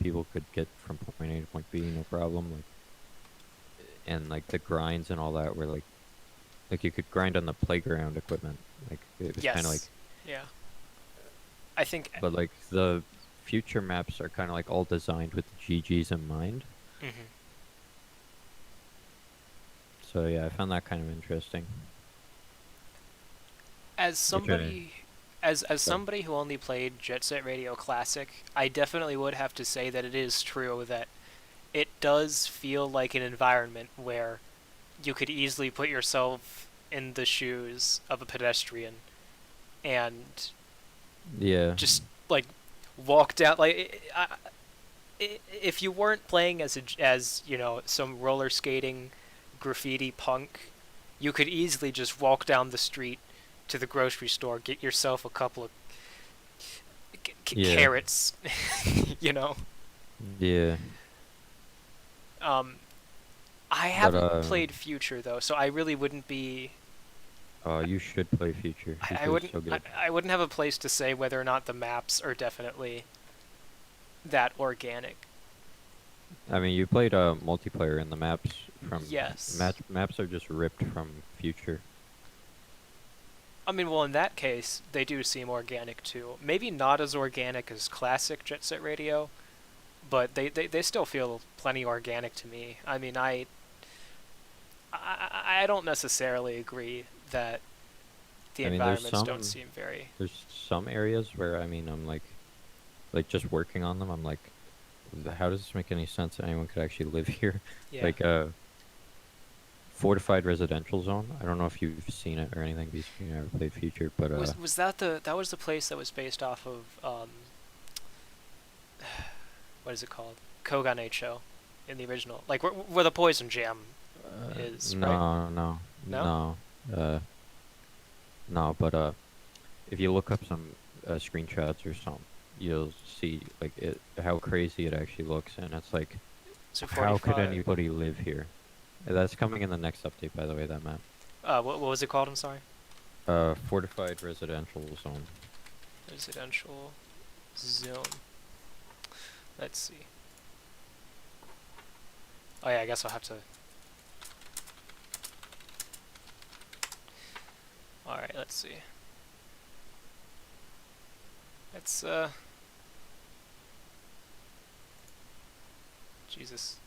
people could get from point A to point B, no problem. Like and like the grinds and all that were like you could grind on the playground equipment. Like it was kind of like, Yes. Yeah. I think. but like the future maps are kind of like all designed with the GGs in mind. Mhm. So yeah, I found that kind of interesting. As Which I, somebody as but somebody who only played Jet Set Radio Classic, I definitely would have to say that it is true that it does feel like an environment where you could easily put yourself in the shoes of a pedestrian and yeah, just like walk down if you weren't playing as you know some roller skating graffiti punk, you could easily just walk down the street to the grocery store, get yourself a couple of yeah, carrots, you know. yeah. Um, I But haven't played Future though, so I really wouldn't be. you should play Future. I Future is wouldn't. so good. I wouldn't have a place to say whether or not the maps are definitely that organic. I mean, you played multiplayer, and the maps from Yes. maps are just ripped from Future. I mean, well, in that case, they do seem organic too. Maybe not as organic as classic Jet Set Radio, but they still feel plenty organic to me. I mean, I don't necessarily agree that the I mean, environments don't seem very. there's some areas where I mean, I'm like just working on them. I'm like, how does this make any sense that anyone could actually live here? Yeah. Like fortified residential zone. I don't know if you've seen it or anything because you never played Future, but Was that the place that was based off of what is it called? Kogan H.O. in the original, like where the Poison Jam is, right? no, no, No. no, no. But if you look up some screenshots or something, you'll see like how crazy it actually looks, and it's like, So how could 45. anybody live here? That's coming in the next update, by the way. That map. What was it called? I'm sorry. Fortified residential zone. Residential zone. Let's see. Oh yeah, I guess I'll have to. All right, let's see. It's Jesus.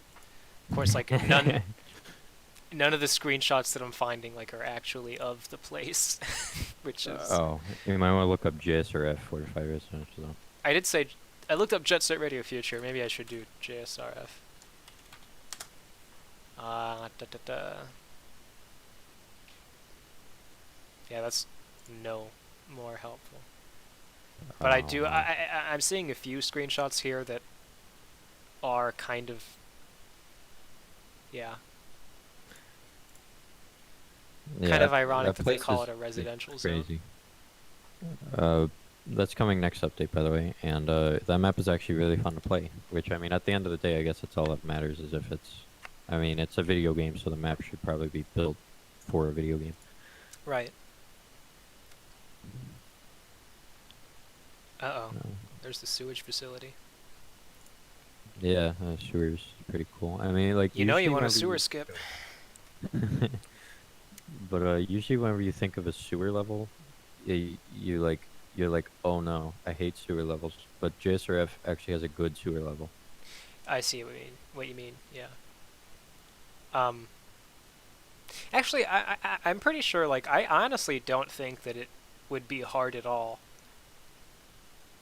Of course, like none of the screenshots that I'm finding like are actually of the place, which is. Oh, you might want to look up JSRF fortified residential zone. I did say I looked up Jet Set Radio Future. Maybe I should do JSRF. Da, da, da. Yeah, that's no more helpful. But I do. Oh, man. I'm seeing a few screenshots here that are kind of. Yeah, Yeah, kind of ironic that they place call is it a residential zone. crazy. That's coming next update, by the way, and that map is actually really fun to play. Which I mean, at the end of the day, I guess that's all that matters. Is if it's, I mean, it's a video game, so the map should probably be built for a video game. Right. Uh-oh. Uh, There's the sewage facility. yeah, sewer's pretty cool. I mean, like You know you usually want a whenever sewer skip. but usually whenever you think of a sewer level, you like you're like, oh no, I hate sewer levels. But JSRF actually has a good sewer level. I see what you mean. Yeah. Um. Actually, I'm pretty sure. Like, I honestly don't think that it would be hard at all.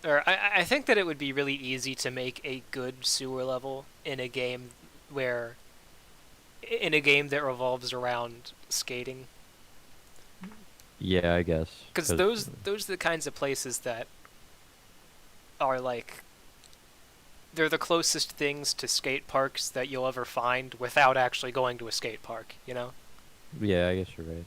Or I think that it would be really easy to make a good sewer level in a game where, in a game that revolves around skating. Yeah, I guess. Because those are the kinds of places that are like, they're the closest things to skate parks that you'll ever find without actually going to a skate park, you know? Yeah, I guess you're right.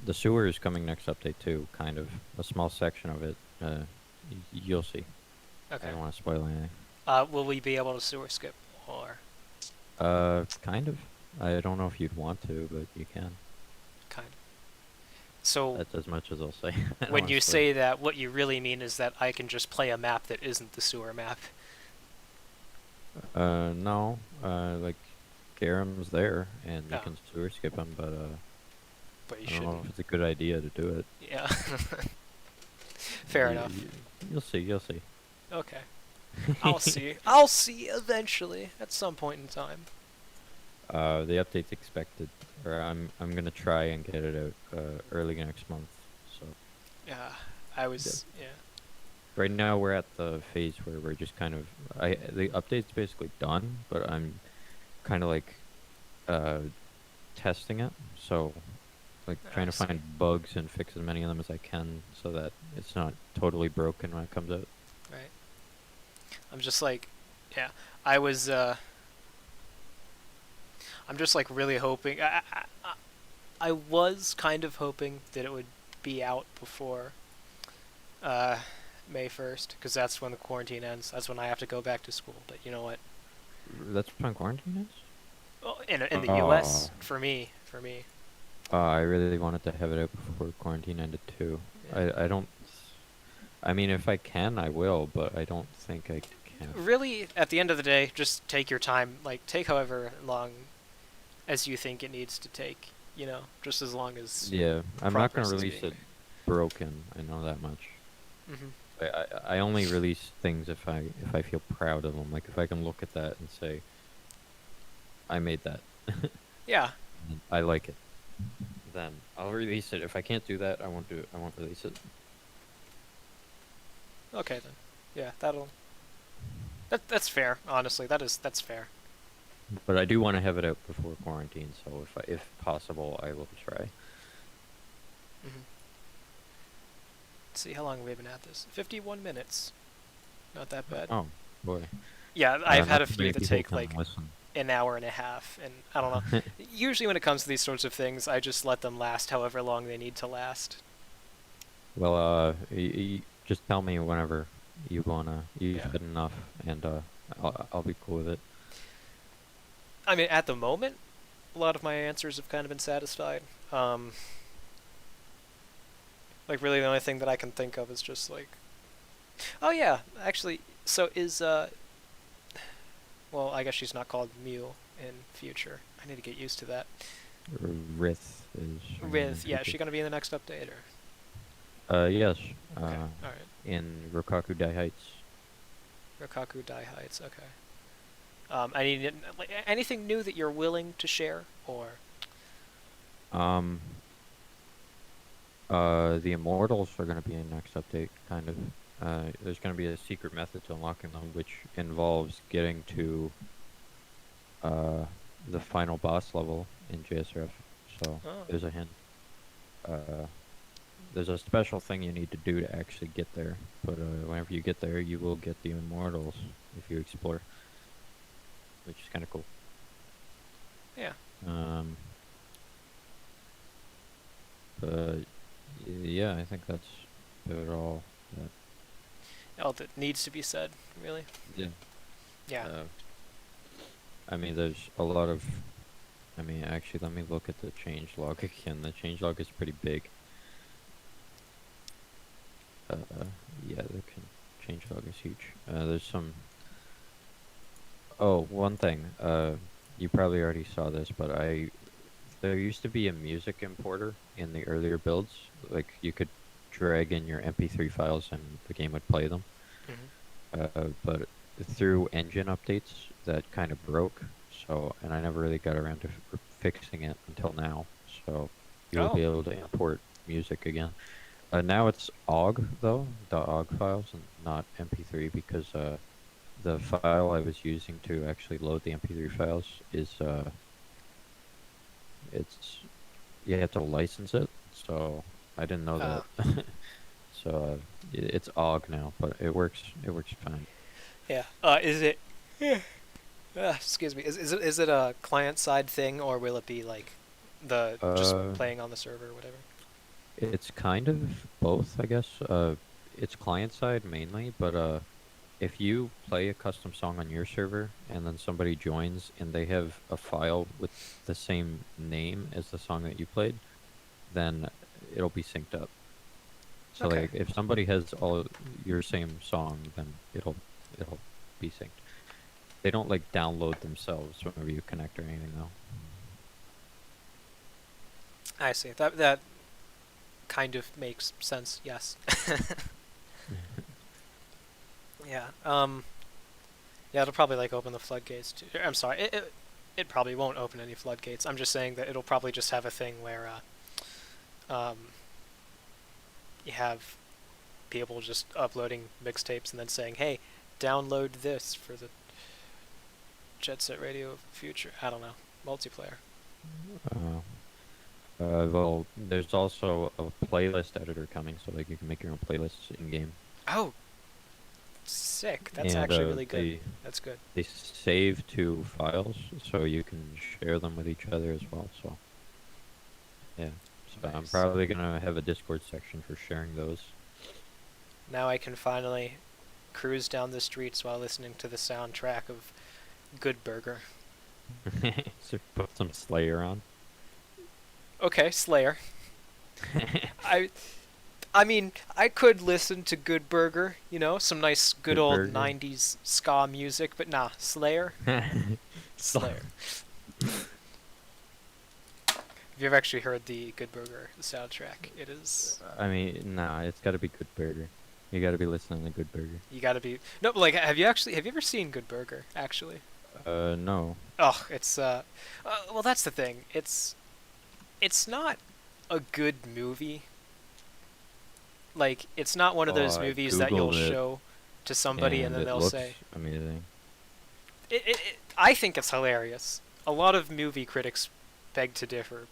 The sewer is coming next update too, kind of. A small section of it. You'll see. Okay. I don't want to spoil anything. Will we be able to sewer skip? Or Kind of. I don't know if you'd want to, but you can. kind of. So, That's as much as I'll say. I don't when wanna you spoil. say that, what you really mean is that I can just play a map that isn't the sewer map. No. Like, Garam's there, and you Oh. can sewer skip him, but But you I don't know shouldn't. if it's a good idea to do it. Yeah. Fair You- enough. You'll see. You'll see. Okay. I'll see. I'll see eventually, at some point in time. The update's expected, or I'm gonna try and get it out early next month. So Yeah, yeah. yeah. Right now we're at the phase where we're just kind of the update's basically done, but I'm kind of like uh testing it. So like trying I to see. find bugs and fix as many of them as I can so that it's not totally broken when it comes out. Right. I'm just like, yeah. I was. I'm just like really hoping. I was kind of hoping that it would be out before uh, May 1st, because that's when the quarantine ends. That's when I have to go back to school. But you know what? That's when quarantine is? Well, in the Oh, U.S. for me. I really wanted to have it out before quarantine ended too. Yeah. I don't. I mean, if I can, I will, but I don't think I can. Really, at the end of the day, just take your time. Like, take however long as you think it needs to take. You know, just as long as Yeah, I'm not gonna progress is release being it made. broken. I know that much. Hmm. I only release things if I feel proud of them. Like if I can look at that and say I made that, Yeah. and I like it, then I'll release it. If I can't do that, I won't do it. I won't release it. Okay then. Yeah, that's fair. Honestly, that's fair. But I do want to have it out before quarantine, so if possible, I will try. Hmm. Let's see how long we've been at this. 51 minutes. Not that bad. Oh boy, Yeah, I've had not a too few many that people take can like listen. an hour and a half, and I don't know. Usually, when it comes to these sorts of things, I just let them last however long they need to last. Well, just tell me whenever you've Yeah. had enough, and I'll be cool with it. I mean, at the moment, a lot of my answers have kind of been satisfied. Um, like really, the only thing that I can think of is just like, oh yeah, actually, so is well, I guess she's not called Mew in future. I need to get used to that. Rith is her name in With yeah, is future. she gonna be in the next update or? Yes. Okay, all right. In Rokaku Dai Heights. Rokaku Dai Heights. Okay. I need like, anything new that you're willing to share, or Um. The Immortals are gonna be in next update, kind of. There's gonna be a secret method to unlocking them, which involves getting to uh the final boss level in JSRF. So oh, there's a hint. Uh, there's a special thing you need to do to actually get there. But whenever you get there, you will get the Immortals if you explore, which is kind of cool. yeah, Um, but yeah, I think that's about all. That, all that needs to be said, really. yeah. Yeah. Uh, I mean, there's a lot of. I mean, actually, let me look at the change log again. The change log is pretty big. Uh, yeah, the change log is huge. There's some. Oh, one thing. You probably already saw this, but there used to be a music importer in the earlier builds. Like you could drag in your MP3 files and the game would play them. Hmm. But through engine updates, that kind of broke. So, and I never really got around to fixing it until now. So, you'll Oh. be able to import music again. Now it's OGG though, .ogg files, and not MP3 because the file I was using to actually load the MP3 files is it's you have to license it. So I didn't know Uh, that. So it's OGG now, but it works. It works fine. yeah. Is it? Excuse me. Is it a client side thing, or will it be like the just Uh, playing on the server or whatever? it's kind of both, I guess. It's client side mainly, but if you play a custom song on your server and then somebody joins and they have a file with the same name as the song that you played, then it'll be synced up. So Okay. like if somebody has all your same song, then it'll be synced. They don't like download themselves whenever you connect or anything though. I see. That kind of makes sense. Yes. Yeah. Yeah. It'll probably like open the floodgates. I'm sorry. it probably won't open any floodgates. I'm just saying that it'll probably just have a thing where um, you have people just uploading mixtapes and then saying, "Hey, download this for the Jet Set Radio Future." I don't know, multiplayer. Uh, well, there's also a playlist editor coming, so like you can make your own playlists in game. Oh, sick! That's And actually really good. That's good. they save to files, so you can share them with each other as well. So yeah, so I'm Nice. probably gonna have a Discord section for sharing those. Now I can finally cruise down the streets while listening to the soundtrack of Good Burger. So put some Slayer on. Okay, Slayer. I I mean, I could listen to Good Burger, you know, some nice good Good old Burger. 90s ska music, but nah, Slayer. Slayer. Have you ever actually heard the Good Burger soundtrack? It is. I mean, nah, it's got to be Good Burger. You got to be listening to Good Burger. You gotta be. No, but like, have you ever seen Good Burger, actually? No. Oh, it's, well, that's the thing. It's not a good movie. Like, it's not one of those Oh, I movies that you'll Googled it, show to somebody and then it they'll looks say, amazing. I think it's hilarious. A lot of movie critics beg to differ,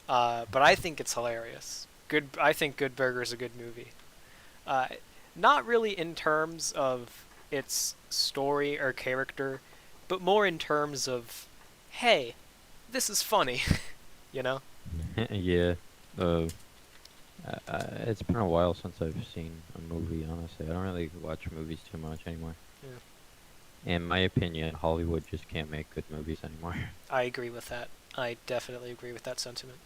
but I think it's hilarious. I think Good Burger is a good movie. Not really in terms of its story or character, but more in terms of, hey, this is funny, you know? Yeah. It's been a while since I've seen a movie, honestly. I don't really watch movies too much anymore. Yeah. In my opinion, Hollywood just can't make good movies anymore. I agree with that. I definitely agree with that sentiment.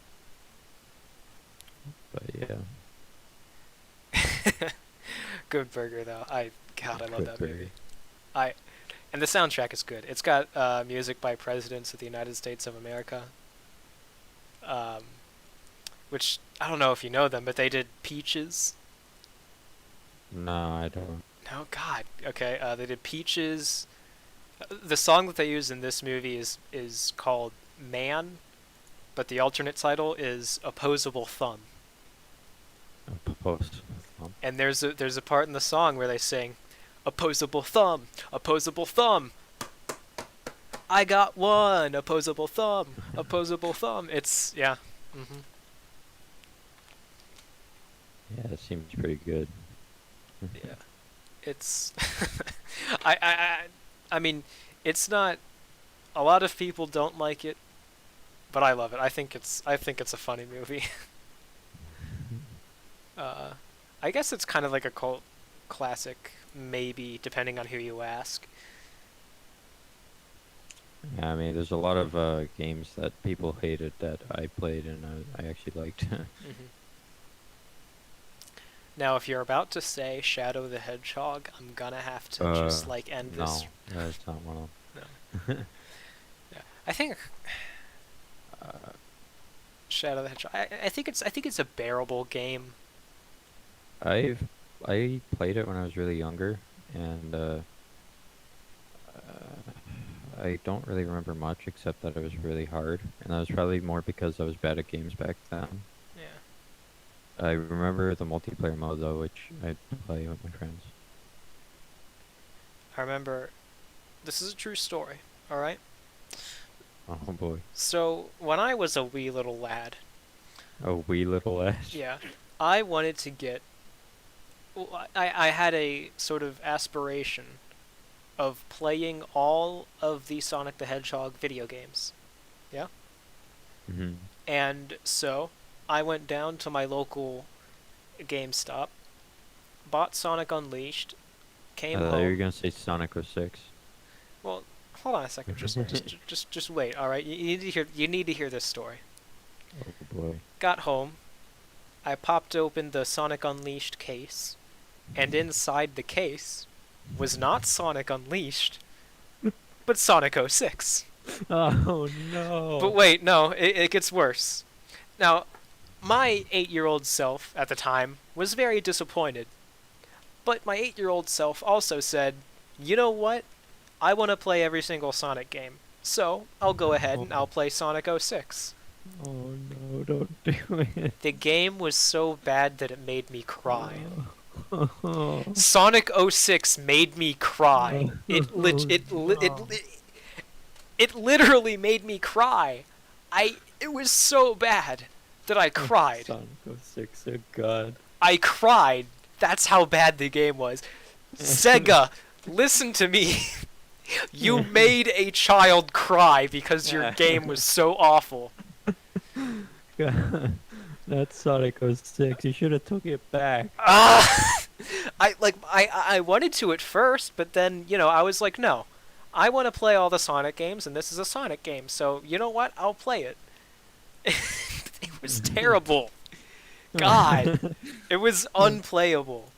But yeah. Good Burger, though. God, I love Good that Burger. movie. And the soundtrack is good. It's got music by presidents of the United States of America. Which, I don't know if you know them, but they did Peaches. No, I don't. No, God. Okay, they did Peaches. The song that they use in this movie is called Man, but the alternate title is Opposable Thumb. Post. And there's a part in the song where they sing, "Opposable thumb, opposable thumb. I got one opposable thumb, opposable thumb." It's yeah. Mm-hmm. Yeah, it seems pretty good. Yeah. It's I mean, it's not. A lot of people don't like it, but I love it. I think it's a funny movie. I guess it's kind of like a cult classic, maybe, depending on who you ask. Yeah, I mean, there's a lot of games that people hated that I played and I actually liked. Mm-hmm. Now, if you're about to say Shadow the Hedgehog, I'm gonna have to just like end this. No, that's not one of No. Yeah. I think Shadow the Hedgehog. I think it's a bearable game. I played it when I was really younger, and I don't really remember much except that it was really hard, and that was probably more because I was bad at games back then. Yeah. I remember the multiplayer mode though, which I'd play with my friends. I remember. This is a true story. All right. Oh boy, So when I was a wee little lad, a wee little ass. yeah, I wanted to get. I had a sort of aspiration of playing all of the Sonic the Hedgehog video games. Yeah? Mm-hmm. And so I went down to my local GameStop, bought Sonic Unleashed, came I thought you were home. gonna say Sonic 06. Well, hold on a second. Just wait. All right, you need to hear this story. Oh boy. Got home, I popped open the Sonic Unleashed case, and inside the case was not Sonic Unleashed, but Sonic 06. Oh no. But wait, no, it gets worse. Now, my 8-year-old self at the time was very disappointed. But my 8-year-old self also said, you know what? I want to play every single Sonic game. So I'll go ahead and I'll Oh, play Sonic 06. oh no, don't do it. The game was so bad that it made me cry. Oh, Sonic 06 made me cry. oh, no. It literally made me cry. It was so bad that I Oh, cried. Sonic 06, oh god. I cried. That's how bad the game was. Sega, listen to me. You made a child cry because your game was so awful. God. That's Sonic 06. You should have took it back. Ah! I wanted to at first, but then, I was like, no. I want to play all the Sonic games and this is a Sonic game. So, you know what? I'll play it. It was terrible. God, it was unplayable.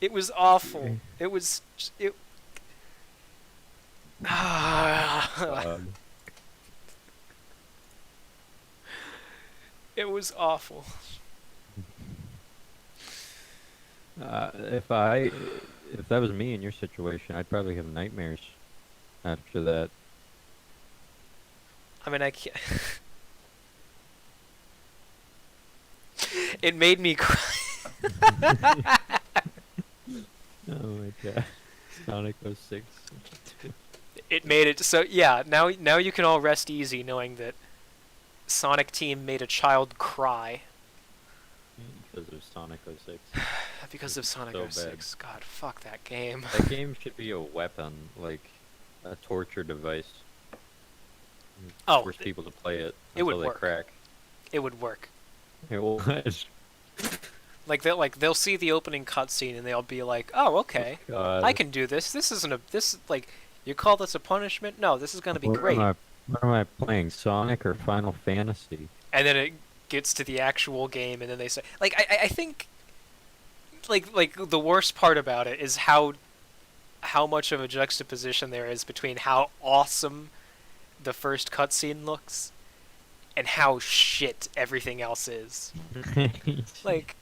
It was awful. It was it Um, It was awful. if that was me in your situation, I'd probably have nightmares after that. I mean, I can't. It made me cry. Oh my god. Sonic 06. It made it so yeah. Now you can all rest easy knowing that Sonic Team made a child cry Because of Sonic 06. because of It's Sonic so 06. God, fuck that game. That game should be a weapon, like a torture device. Oh, Force people to play it it would until they work. crack. It would work. It would. They'll see the opening cutscene and they'll be like, "Oh, okay, God. I can do this. This isn't a this like you call this a punishment? No, this is gonna be What great." what am I playing? Sonic or Final Fantasy? And then it gets to the actual game, and then they say, like, I think, like the worst part about it is how much of a juxtaposition there is between how awesome the first cutscene looks and how shit everything else is. Like,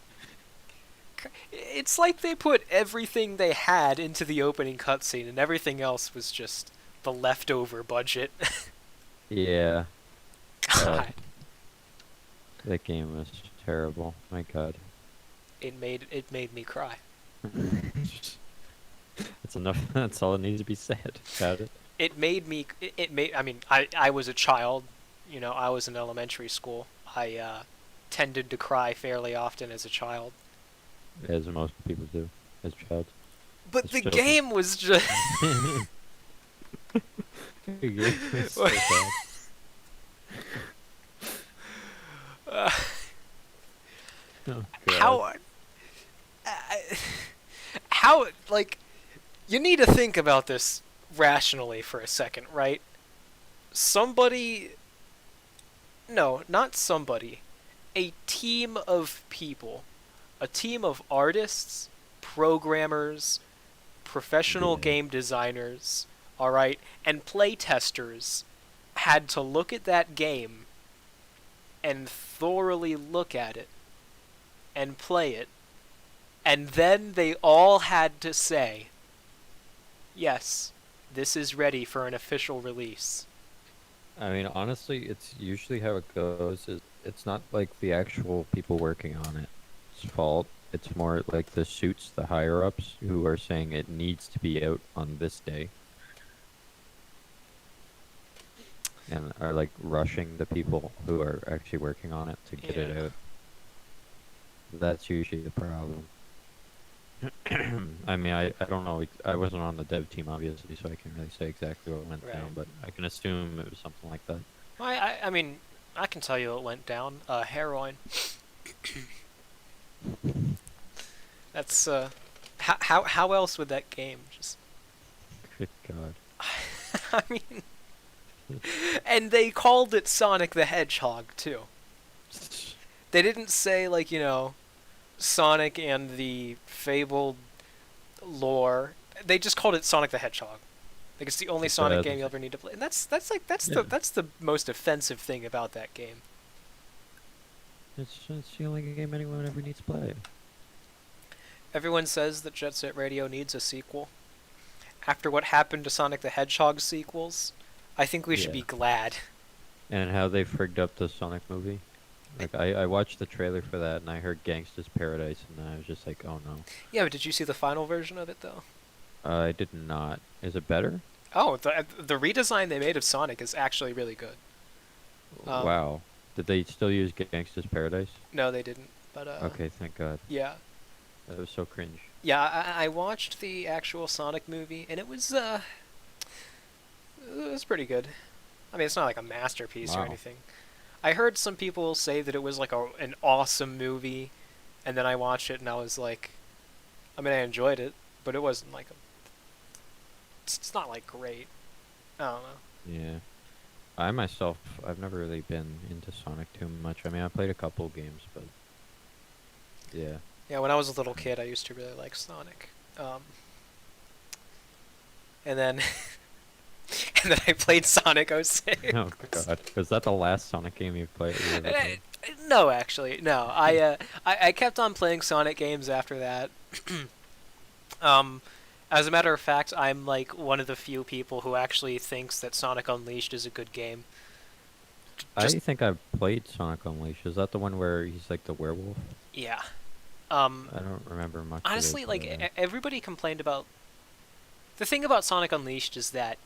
it's like they put everything they had into the opening cutscene, and everything else was just the leftover budget. Yeah. God, That game was terrible. My God. it made me cry. That's enough. That's all that needs to be said about it. It made me. It made. I mean, I was a child. I was in elementary school. I tended to cry fairly often as a child. As most people do as child. But As the children. game was just. The game was so bad. Oh, God. How how like you need to think about this rationally for a second, right? Somebody no, not somebody. A team of people, a team of artists, programmers, professional Yeah. game designers, all right, and play testers had to look at that game and thoroughly look at it and play it, and then they all had to say, yes, this is ready for an official release. I mean, honestly, it's usually how it goes. Is it's not like the actual people working on it's fault. It's more like the suits, the higher ups, who are saying it needs to be out on this day, and are like rushing the people who are actually working on it to get it Yeah. out. That's usually the problem. I mean, I don't know. I wasn't on the dev team, obviously, so I can't really say exactly what went Right. down, but I can assume it was something like that. I mean, I can tell you what went down. Heroin. That's how else would that game just? Good God. I mean, and they called it Sonic the Hedgehog too. They didn't say like Sonic and the fabled lore. They just called it Sonic the Hedgehog. Like it's the only Sonic Bad. game you'll ever need to play. And that's Yeah. the most offensive thing about that game. It's the only game anyone ever needs to play. Everyone says that Jet Set Radio needs a sequel. After what happened to Sonic the Hedgehog sequels, I think we should Yeah. be glad. And how they frigged up the Sonic movie. Like I watched the trailer for that and I heard Gangsta's Paradise and I was just like, oh no. Yeah, but did you see the final version of it though? I did not. Is it better? Oh, the redesign they made of Sonic is actually really good. Wow. Did they still use Gangsta's Paradise? No, they didn't. But Okay, thank God. yeah, That was so cringe. yeah. I watched the actual Sonic movie, and it was pretty good. I mean, it's not like a masterpiece or Wow. anything. I heard some people say that it was like an awesome movie, and then I watched it and I was like, I mean, I enjoyed it, but it wasn't like it's not like great. I don't know. Yeah. I myself, I've never really been into Sonic too much. I mean, I played a couple games, but yeah. Yeah, when I was a little kid, I used to really like Sonic. And then and then I played Sonic '06. Oh God. Was that the last Sonic game you ever played? No, actually, no. I kept on playing Sonic games after that. um, as a matter of fact, I'm like one of the few people who actually thinks that Sonic Unleashed is a good game. I Just think I've played Sonic Unleashed. Is that the one where he's like the werewolf? yeah. Um, I don't remember much of it. honestly, like everybody complained about the thing about Sonic Unleashed is that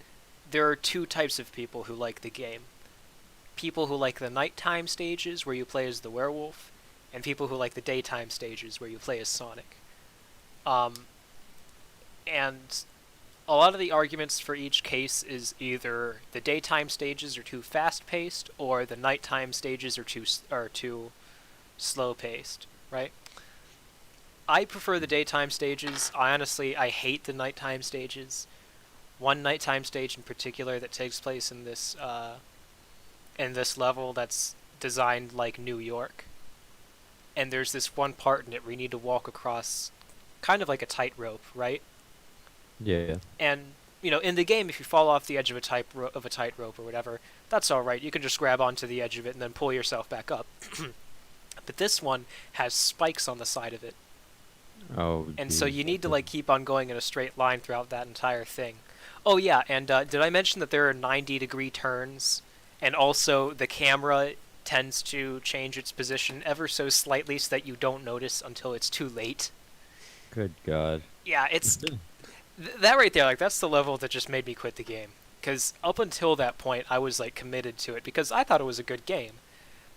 there are two types of people who like the game. People who like the nighttime stages where you play as the werewolf, and people who like the daytime stages where you play as Sonic. Um, and a lot of the arguments for each case is either the daytime stages are too fast-paced or the nighttime stages are too slow-paced, right? I prefer the daytime stages. I hate the nighttime stages. One nighttime stage in particular that takes place in this level that's designed like New York. And there's this one part in it where you need to walk across kind of like a tightrope, right? Yeah. And in the game, if you fall off the edge of a tightrope or whatever, that's all right. You can just grab onto the edge of it and then pull yourself back up. But this one has spikes on the side of it, Oh, and so geez. you need to like keep on going in a straight line throughout that entire thing. Oh yeah, and did I mention that there are 90-degree turns, and also the camera tends to change its position ever so slightly so that you don't notice until it's too late. Good God. Yeah, that right there, like that's the level that just made me quit the game. Because up until that point, I was like committed to it because I thought it was a good game.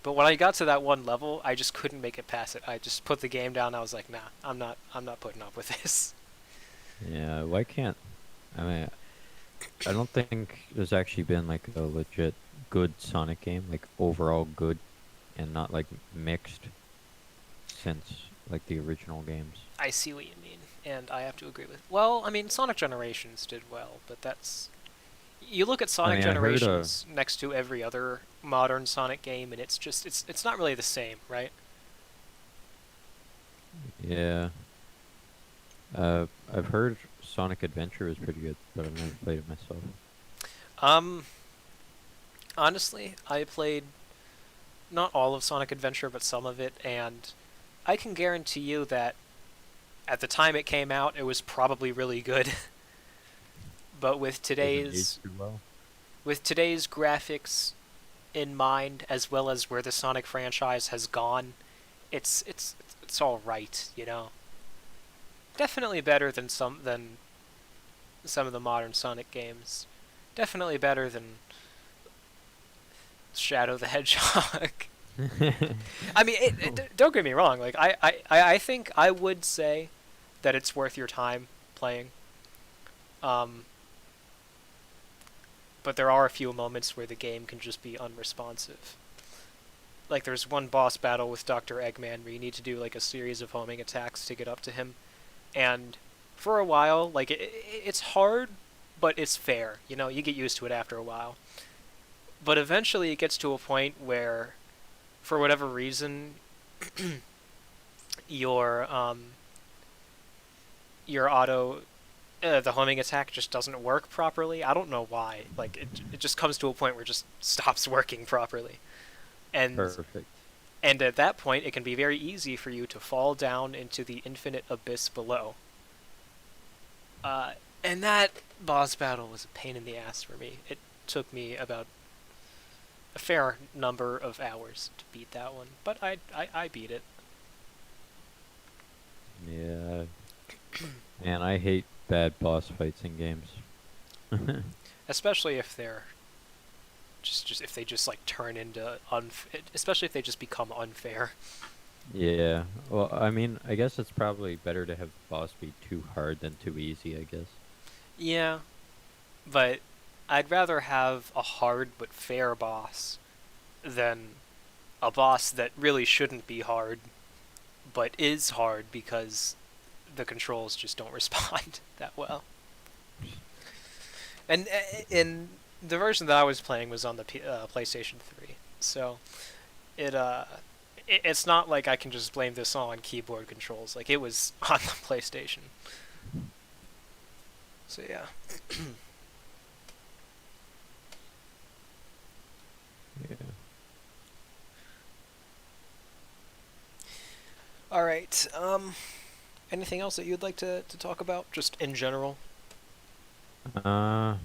But when I got to that one level, I just couldn't make it past it. I just put the game down. I was like, nah, I'm not putting up with this. Yeah, why can't... I mean, I don't think there's actually been like a legit good Sonic game, like overall good and not like mixed since like the original games. I see what you mean, and I have to agree with. Well, I mean, Sonic Generations did well, but that's you look at I Sonic mean, I heard Generations next to every other modern Sonic game, and it's not really the same, right? yeah, I've heard Sonic Adventure is pretty good, but I've never played it myself. Um, honestly, I played not all of Sonic Adventure, but some of it, and I can guarantee you that at the time it came out, it was probably really good. But Doesn't age too well. with today's graphics in mind, as well as where the Sonic franchise has gone, it's all right, you know. Definitely better than some of the modern Sonic games. Definitely better than Shadow the Hedgehog. I mean, don't get me wrong. Like I think I would say that it's worth your time playing. Um, but there are a few moments where the game can just be unresponsive. Like there's one boss battle with Dr. Eggman where you need to do like a series of homing attacks to get up to him, and for a while, like it's hard, but it's fair. You know, you get used to it after a while. But eventually, it gets to a point where, for whatever reason, your your auto the homing attack just doesn't work properly. I don't know why. Like it just comes to a point where it just stops working properly. And Perfect. and at that point it can be very easy for you to fall down into the infinite abyss below. And that boss battle was a pain in the ass for me. It took me about a fair number of hours to beat that one, but I beat it. Yeah. Man, I hate bad boss fights in games. Especially if they're just if they just like turn into especially if they just become unfair. Yeah. Well, I mean, I guess it's probably better to have the boss be too hard than too easy, I guess. Yeah, but I'd rather have a hard but fair boss than a boss that really shouldn't be hard but is hard because the controls just don't respond that well. And in the version that I was playing was on the PlayStation 3, so it it's not like I can just blame this all on keyboard controls. Like it was on the PlayStation. So yeah. Yeah. All right. Anything else that you'd like to talk about, just in general? Uh,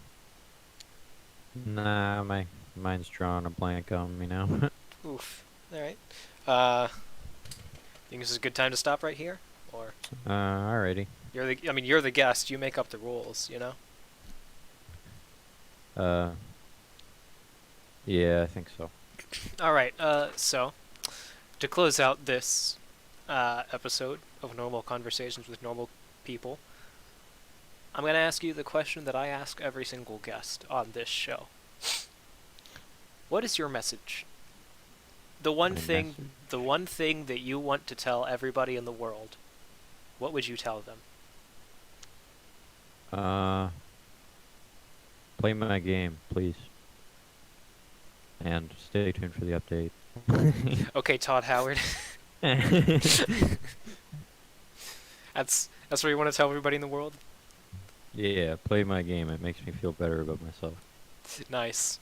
nah, my mind's drawing a blank on me now. Oof. All right. Uh, think this is a good time to stop right here, or Alrighty. you're the guest. You make up the rules. You know. Uh, yeah, I think so. All right. So to close out this episode of Normal Conversations with Normal People, I'm going to ask you the question that I ask every single guest on this show. What is your message? The one My thing, message? the one thing that you want to tell everybody in the world. What would you tell them? Play my game, please. And stay tuned for the update. Okay, Todd Howard. That's what you want to tell everybody in the world. Yeah, play my game. It makes me feel better about myself. Nice.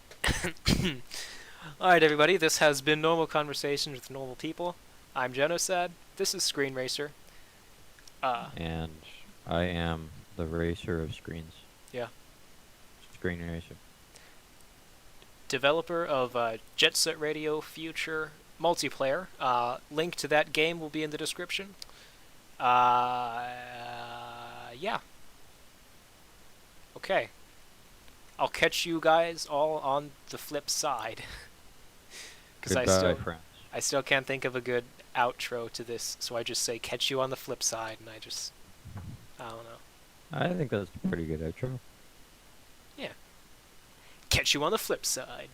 Alright, everybody, this has been Normal Conversations with Normal People. I'm Genocide. This is Screenracer. And I am the racer of screens. Yeah. Screen racer. Developer of Jet Set Radio Future Multiplayer. Link to that game will be in the description. Yeah. Okay. I'll catch you guys all on the flip side. Because Goodbye, friends. I still can't think of a good outro to this, so I just say catch you on the flip side, and I don't know. I think that's a pretty good outro. Yeah. Catch you on the flip side.